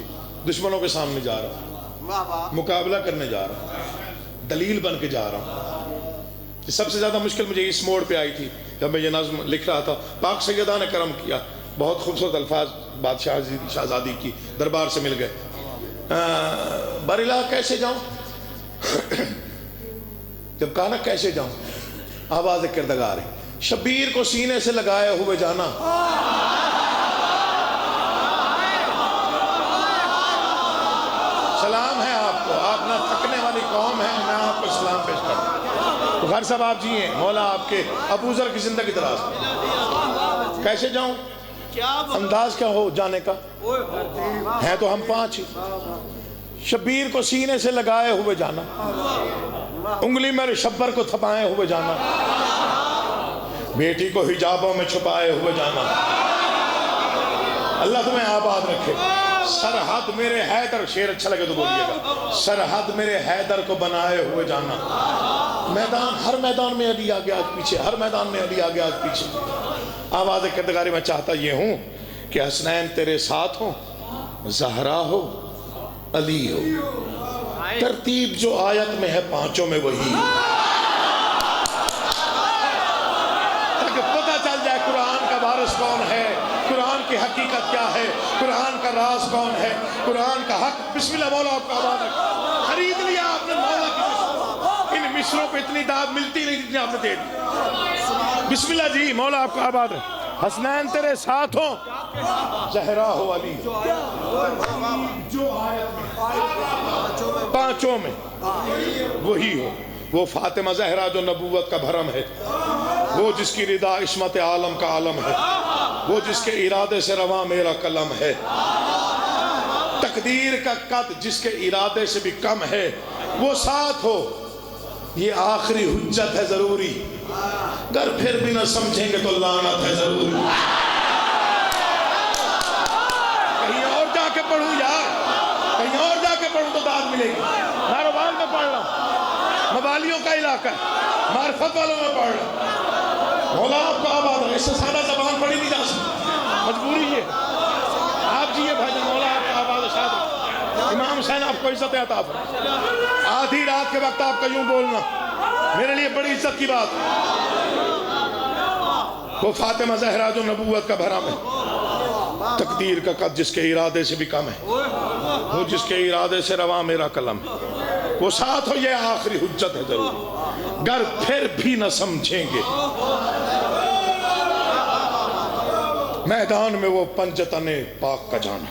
دشمنوں کے سامنے جا رہا ہوں، مقابلہ کرنے جا رہا ہوں، دلیل بن کے جا رہا ہوں۔ سب سے زیادہ مشکل مجھے اس موڑ پہ آئی تھی جب میں یہ نظم لکھ رہا تھا۔ پاک سیدہ نے کرم کیا، بہت خوبصورت الفاظ بادشاہ شہزادی کی دربار سے مل گئے۔ بارلہ کیسے جاؤں؟ جب کہا نا کیسے جاؤں، آواز کردگار ہے، شبیر کو سینے سے لگائے ہوئے جانا۔ سلام ہے آپ کو، آپ نہ تھکنے والی قوم ہے، میں آپ کو سلام پیش کرتا ہوں۔ بخاری صاحب آپ جی ہیں، مولا آپ کے ابو ذر کی زندگی دراز کرے۔ کیسے جاؤں؟ انداز کیا ہو جانے کا؟ ہیں تو ہم پانچ ہی۔ شبیر کو سینے سے لگائے ہوئے جانا، انگلی میں شبر کو تھپائے ہوئے جانا، بیٹی کو حجابوں میں چھپائے ہوئے جانا۔ اللہ تمہیں آباد رکھے۔ سرحد میرے حیدر، شعر اچھا لگے تو بولیے گا، سرحد میرے حیدر کو بنائے ہوئے جانا۔ میدان، ہر میدان میں علی آگے آج پیچھے، ہر میدان میں علی آگے آج پیچھے۔ آواز کردگاری میں چاہتا یہ ہوں کہ حسنین تیرے ساتھ ہوں، زہرا ہو، علی ہو، ترتیب جو آیت میں ہے پانچوں میں وہی، تاکہ پتہ چل جائے قرآن کا وارث کون ہے، قرآن کی حقیقت کیا ہے، قرآن کا راز کون ہے، قرآن کا حق۔ بسم اللہ، مولا آپ کا آباد رکھے۔ خرید لیا آپ نے مولا کی مصر، ان مصروں پہ اتنی داد ملتی نہیں جتنی آپ نے دے دی۔ بسم اللہ جی، مولا آپ کا آباد رکھے۔ حسنین تیرے ساتھ ہوں، زہرا ہو، علی جو پانچوں میں وہی ہو۔ وہ فاطمہ زہرا جو نبوت کا بھرم ہے، وہ جس کی رضا عصمت عالم کا عالم ہے، وہ جس کے ارادے سے رواں میرا قلم ہے، تقدیر کا قد جس کے ارادے سے بھی کم ہے، وہ ساتھ ہو۔ یہ آخری حجت ہے ضروری، گر پھر بھی نہ سمجھیں گے تو لعنت ہے ضروری۔ کہیں اور جا کے پڑھوں یار، کہیں اور جا کے پڑھوں تو داد ملے گی۔ ناروبال میں پڑھ رہا ہوں، مبالیوں کا علاقہ ہے، معرفت والوں میں پڑھ رہا ہوں۔ مولا آپ کو آباد ہے، اس سے سادہ زبان پڑھی نہیں جا سکتی، مجبوری یہ۔ آپ جی یہ بھائی مولا آپ کا آباد شاد ہے۔ امام حسین آپ کو عزت عطا فرمائے. آدھی رات کے وقت آپ کا یوں بولنا میرے لیے بڑی عزت کی بات. وہ فاطمہ زہرا جو نبوت کا بھرم ہے، تقدیر کا قد جس کے ارادے سے بھی کم ہے، وہ جس کے ارادے سے رواں میرا قلم ہے، وہ ساتھ ہو یہ آخری حجت ہے ضرور، گر پھر بھی نہ سمجھیں گے. میدان میں وہ پنجتن پاک کا جانا،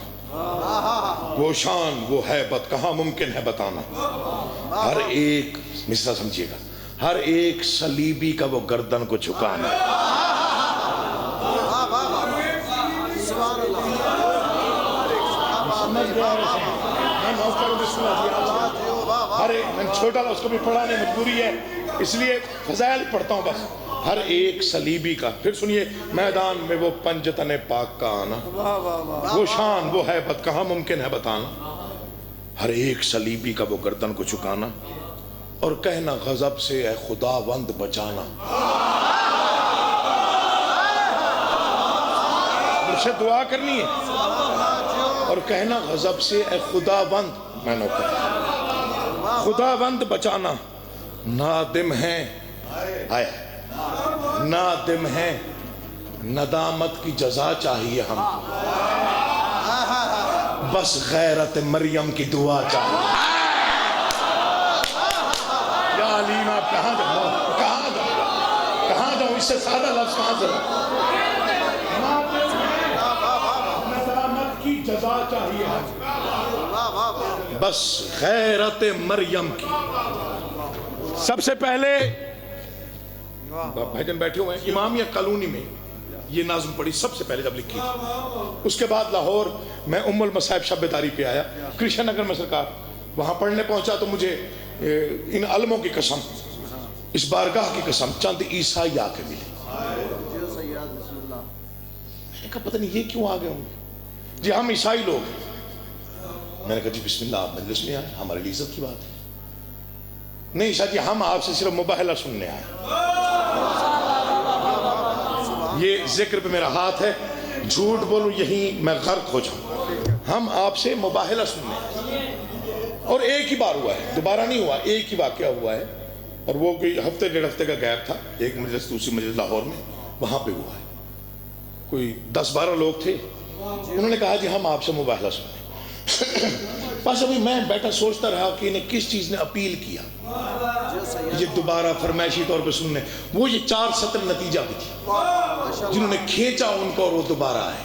وہ شان وہ ہیبت کہاں ممکن ہے بتانا. ہر ایک مصرع سمجھیے گا، ہر ایک صلیبی کا وہ گردن کو جھکانا. میں چھوٹا اس کو بھی پڑھانے مجبوری ہے، اس لیے فضائل پڑھتا ہوں بس. ہر ایک صلیبی کا، پھر سنیے، میدان میں وہ پنجتن پاک کا آنا، وہ شان وہ ہیبت کہاں ممکن ہے بتانا. ہر ایک صلیبی کا وہ گردن کو جھکانا اور کہنا غضب سے اے خداوند بچانا. مجھے دعا کرنی ہے اور کہنا غضب سے اے خداوند، میں نوکر، خداوند بچانا. نادم ہیں آئے نادم ہیں، ندامت کی جزا چاہیے ہم، بس غیرت مریم کی دعا چاہیے. یا علیم آپ کہاں جاؤ، کہاں جاؤ، کہاں جاؤ، اس سے سادہ لفظ کہاں سے ندامت کی جزا چاہیے ہم، بس غیرت مریم کی. سب سے پہلے بھائی جان بیٹھے ہوئے ہیں، امامیہ کالونی میں یہ نظم پڑھی سب سے پہلے جب لکھی. اس کے بعد لاہور میں ام المصائب شب بیداری پہ آیا، کرشن نگر میں سرکار، وہاں پڑھنے پہنچا تو مجھے ان علموں کی قسم، اس بارگاہ کی قسم، چند عیسائی آ کے ملے. میں نے کہا پتہ نہیں یہ کیوں آ گئے ہوں گے. جی ہم عیسائی لوگ. میں نے کہا جی بسم اللہ، آپ مجلس میں آئے، ہمارے لیے عزت کی بات ہے. نہیں شاہ جی ہم آپ سے صرف مباہلہ سننے آئے. یہ ذکر پہ میرا ہاتھ ہے، جھوٹ بولوں یہیں میں غرق ہو جاؤں. ہم آپ سے مباہلہ سننے آئے اور ایک ہی بار ہوا ہے، دوبارہ نہیں ہوا، ایک ہی واقعہ ہوا ہے. اور وہ کوئی ہفتے ڈیڑھ ہفتے کا گیپ تھا، ایک مجلس دوسری مجلس لاہور میں، وہاں پہ ہوا ہے. کوئی 10-12 لوگ تھے، انہوں نے کہا جی ہم آپ سے مباہلہ سنیں. بس ابھی میں بیٹھا سوچتا رہا کہ انہیں کس چیز نے اپیل کیا یہ دوبارہ فرمائشی طور پہ سننے. وہ یہ 4 سطر نتیجہ بھی تھی جنہوں نے کھینچا ان کو اور وہ دوبارہ آئے.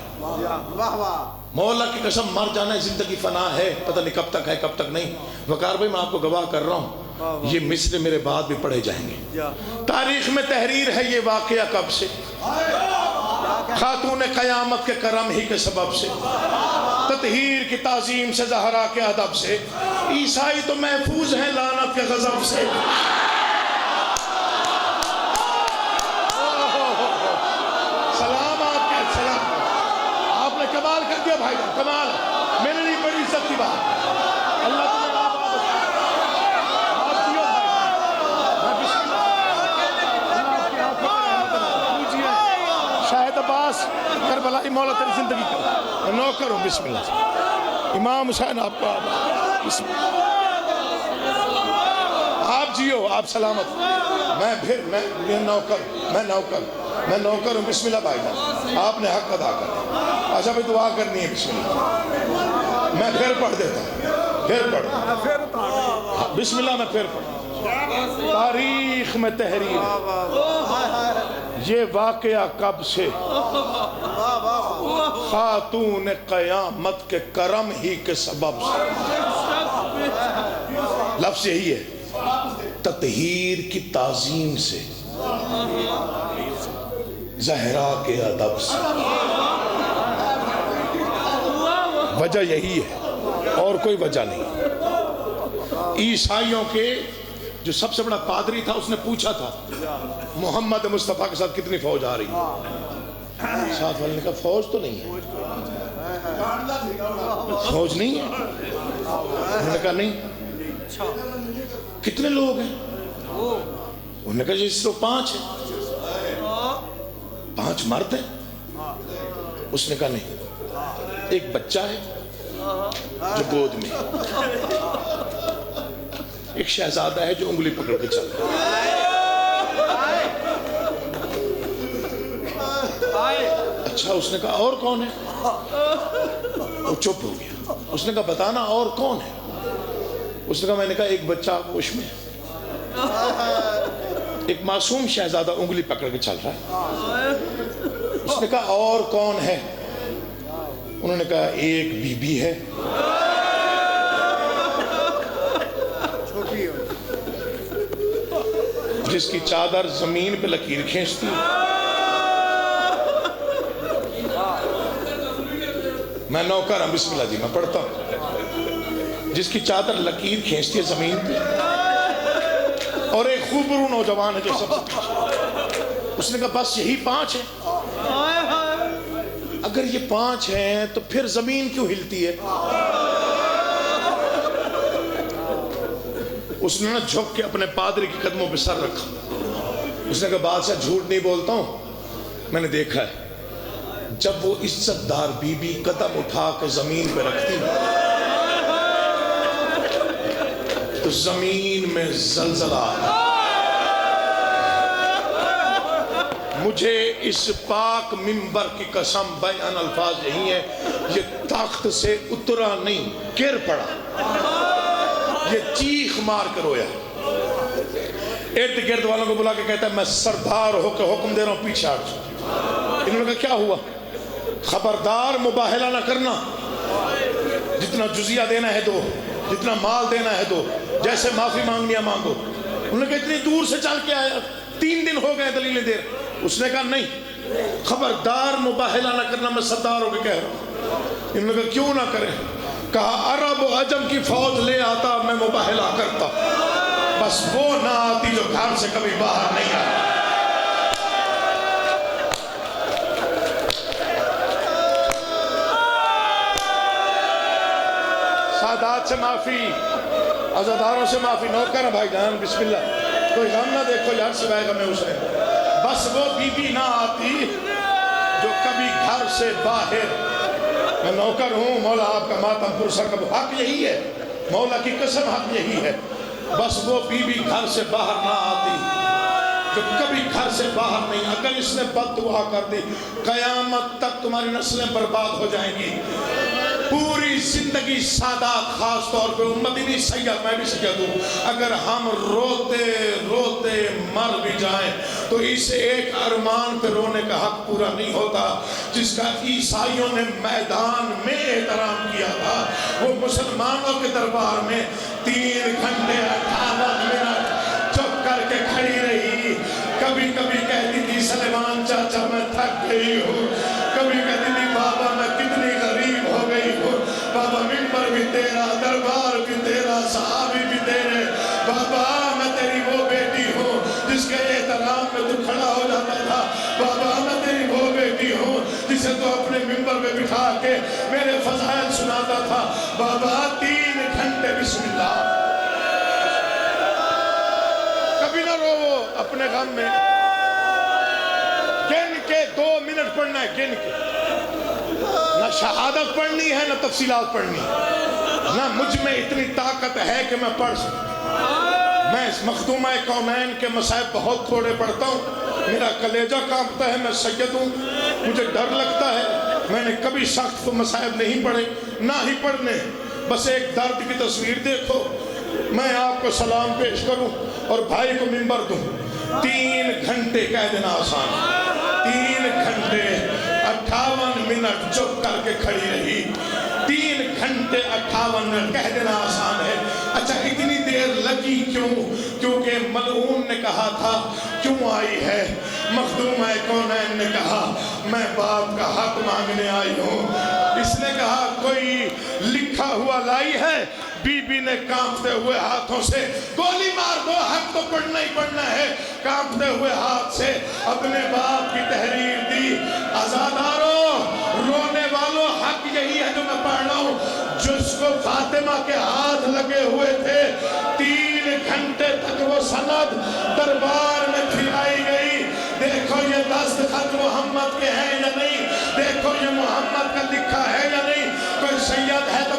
مولا کی قسم مر جانا ہے، زندگی فنا ہے، پتہ نہیں کب تک ہے کب تک نہیں. وقار بھائی میں آپ کو گواہ کر رہا ہوں، یہ مصرے میرے بعد بھی پڑھے جائیں گے. تاریخ میں تحریر ہے یہ واقعہ کب سے، خاتون قیامت کے کرم ہی کے سبب سے، تطہیر کی تعظیم سے، زہرا کے ادب سے. عیسائی تو محفوظ ہیں لعنت کے غضب سے. سلام آپ کے، سلام. آپ نے کمال کر دیا بھائی جان، کمال. میرے لیے بڑی عزت کی بات. اللہ تمہیں آپ جیو بھائی جان. شاہد عباس کربلائی مولا تیری زندگی کا نوکر ہوں. بسم اللہ. امام حسین آپ کو بسم اللہ. آپ جیو، آپ سلامت. میں نوکر ہوں. بسم اللہ بھائی جان، آپ نے حق ادا کر. اچھا بھی دعا کرنی ہے. بسم اللہ. میں پھر پڑھ دیتا ہوں، پھر پڑھ. بسم اللہ میں پھر پڑھ. تاریخ میں تحریر یہ واقعہ کب سے، خاتون قیامت کے کرم ہی کے سبب سے. لفظ یہی ہے، تطہیر کی تعظیم سے، زہرا کے ادب سے. وجہ یہی ہے اور کوئی وجہ نہیں. عیسائیوں کے جو سب سے بڑا پادری تھا اس نے پوچھا تھا محمد مصطفیٰ کے ساتھ کتنی فوج آ رہی ہے. ساتھ والے نے کہا فوج تو نہیں ہے. فوج نہیں ہے. انہوں نے کہا نہیں. کتنے لوگ ہیں؟ انہوں نے کہا جی صرف 5 ہیں. 5 مرد ہیں. اس نے کہا نہیں، ایک بچہ ہے جو گود میں. ایک شہزادہ ہے جو انگلی پکڑ کے چل رہا ہے. اچھا اس نے کہا اور کون ہے؟ وہ چپ ہو گیا. اس نے کہا بتانا اور کون ہے؟ اس نے کہا میں نے کہا ایک بچہ ہوش میں. ایک معصوم شہزادہ انگلی پکڑ کے چل رہا ہے. اس نے کہا اور کون ہے؟ انہوں نے کہا ایک بی بی ہے. جس کی چادر زمین پہ لکیر کھینچتی ہے. میں نوکر ہوں, بسم اللہ جی, میں پڑھتا ہوں. جس کی چادر لکیر کھینچتی ہے زمین پہ, اور ایک خوبرو نوجوان ہے جو سب سے پیچھے. اس نے کہا بس یہی 5 ہیں. اگر یہ 5 ہیں تو پھر زمین کیوں ہلتی ہے؟ اس نے نہ جھک کے اپنے پادری کے قدموں پہ سر رکھا. اس نے کہا بادشاہ جھوٹ نہیں بولتا ہوں, میں نے دیکھا ہے جب وہ عزت دار بی بی قدم اٹھا کے زمین پہ رکھتی تو زمین میں زلزلہ. مجھے اس پاک منبر کی قسم بیان الفاظ یہی ہے, یہ تخت سے اترا نہیں, گر پڑا. یہ چیخ مار کر رویا. ارد گرد والوں کو بلا کے کہتا ہے میں سردار ہو کے حکم دے رہا ہوں پیچھے ہٹ. انہوں نے کہا کیا ہوا؟ خبردار مباہلہ نہ کرنا, جتنا جزیہ دینا ہے دو, جتنا مال دینا ہے دو, جیسے معافی مانگنی ہے مانگو. انہوں نے کہا اتنی دور سے چل کے آیا, 3 دن ہو گئے دلیلیں دیر. اس نے کہا نہیں, خبردار مباہلہ نہ کرنا, میں سردار ہو کے کہہ رہا ہوں. انہوں نے کہا کیوں نہ کریں؟ کہا عرب و عجم کی فوج لے آتا میں مباہلہ کرتا, بس وہ نہ آتی جو گھر سے کبھی باہر نہیں آئی. سادات سے معافی, عزاداروں سے معافی. نوکر ہے بھائی جان, بسم اللہ, کوئی غم نہ دیکھو یار سوائے غم حسین. بس وہ بی بی نہ آتی جو کبھی گھر سے باہر. میں نوکر ہوں, مولا آپ کا ماتم پرسا کا حق یہی ہے, مولا کی قسم حق یہی ہے. بس وہ بی بی گھر سے باہر نہ آتی جو کبھی گھر سے باہر نہیں. اگر اس نے بد دعا کر دی قیامت تک تمہاری نسلیں برباد ہو جائیں گی. پوری زندگی سادات, خاص طور پہ امتی نہیں سید, میں بھی سید ہوں, اگر ہم روتے روتے مر بھی جائیں تو اس ایک ارمان پہ رونے کا حق پورا نہیں ہوتا جس کا عیسائیوں نے میدان میں احترام کیا تھا. وہ مسلمانوں کے دربار میں 3 گھنٹے 58 منٹ چپ کر کے کھڑی رہی. کبھی کبھی کہتی تھی سلیمان چاچا میں تھک گئی ہوں, کبھی کہتی تھی بابا میں کتنی غریب ہو گئی ہوں, بابا منبر بھی تیرا, دربار بھی تیرا, صحابی بھی تیرے, بابا میں تیری وہ بیٹی ہوں جس کے احترام میں تو کھڑا ہو جاتا تھا, بابا میں تیری وہ بیٹی ہوں جسے تو اپنے منبر میں بٹھا کے میرے فضائل سناتا تھا, بابا 3 گھنٹے بسم اللہ. کبھی نہ رو اپنے غم میں, گن کے 2 منٹ پڑھنا ہے, گن کے. نہ شہادت پڑھنی ہے نہ تفصیلات پڑھنی ہے, نہ مجھ میں اتنی طاقت ہے کہ میں پڑھ سکوں. میں اس مخدومہ کونین کے مصائب بہت تھوڑے پڑھتا ہوں, میرا کلیجہ کانپتا ہے, میں سید ہوں, مجھے ڈر لگتا ہے. میں نے کبھی سخت مصائب نہیں پڑھے, نہ ہی پڑھنے. بس ایک درد کی تصویر دیکھو, میں آپ کو سلام پیش کروں اور بھائی کو منبر دوں. 3 گھنٹے کہہ دینا آسان, 3 گھنٹے 58 منٹ چپ کر کے کھڑی رہی. 3 گھنٹے 58 منٹ کہہ دینا آسان ہے. اچھا اتنی دیر لگی کیوں؟ کیونکہ ملعون نے کہا تھا کیوں آئی ہے؟ مخدومہ کونین نے کہا میں باپ کا حق مانگنے آئی ہوں. اس نے کہا کوئی لکھا ہوا لائی ہے؟ بی بی نے کانپتے ہوئے ہاتھوں سے گولی مار دو, حق تو پڑھنا ہی پڑھنا ہے. کانپتے ہوئے ہاتھ سے اپنے باپ کی تحریر دی. عزاداروں, رونے والوں, حق یہی ہے جو میں پڑھ رہا ہوں. جس کو فاطمہ کے ہاتھ لگے ہوئے تھے 3 گھنٹے تک وہ سند دربار میں پھرائی گئی. دیکھو یہ دستخط محمد کے ہیں یا نہیں, دیکھو یہ محمد کا لکھا ہے یا نہیں. کوئی سید ہے تو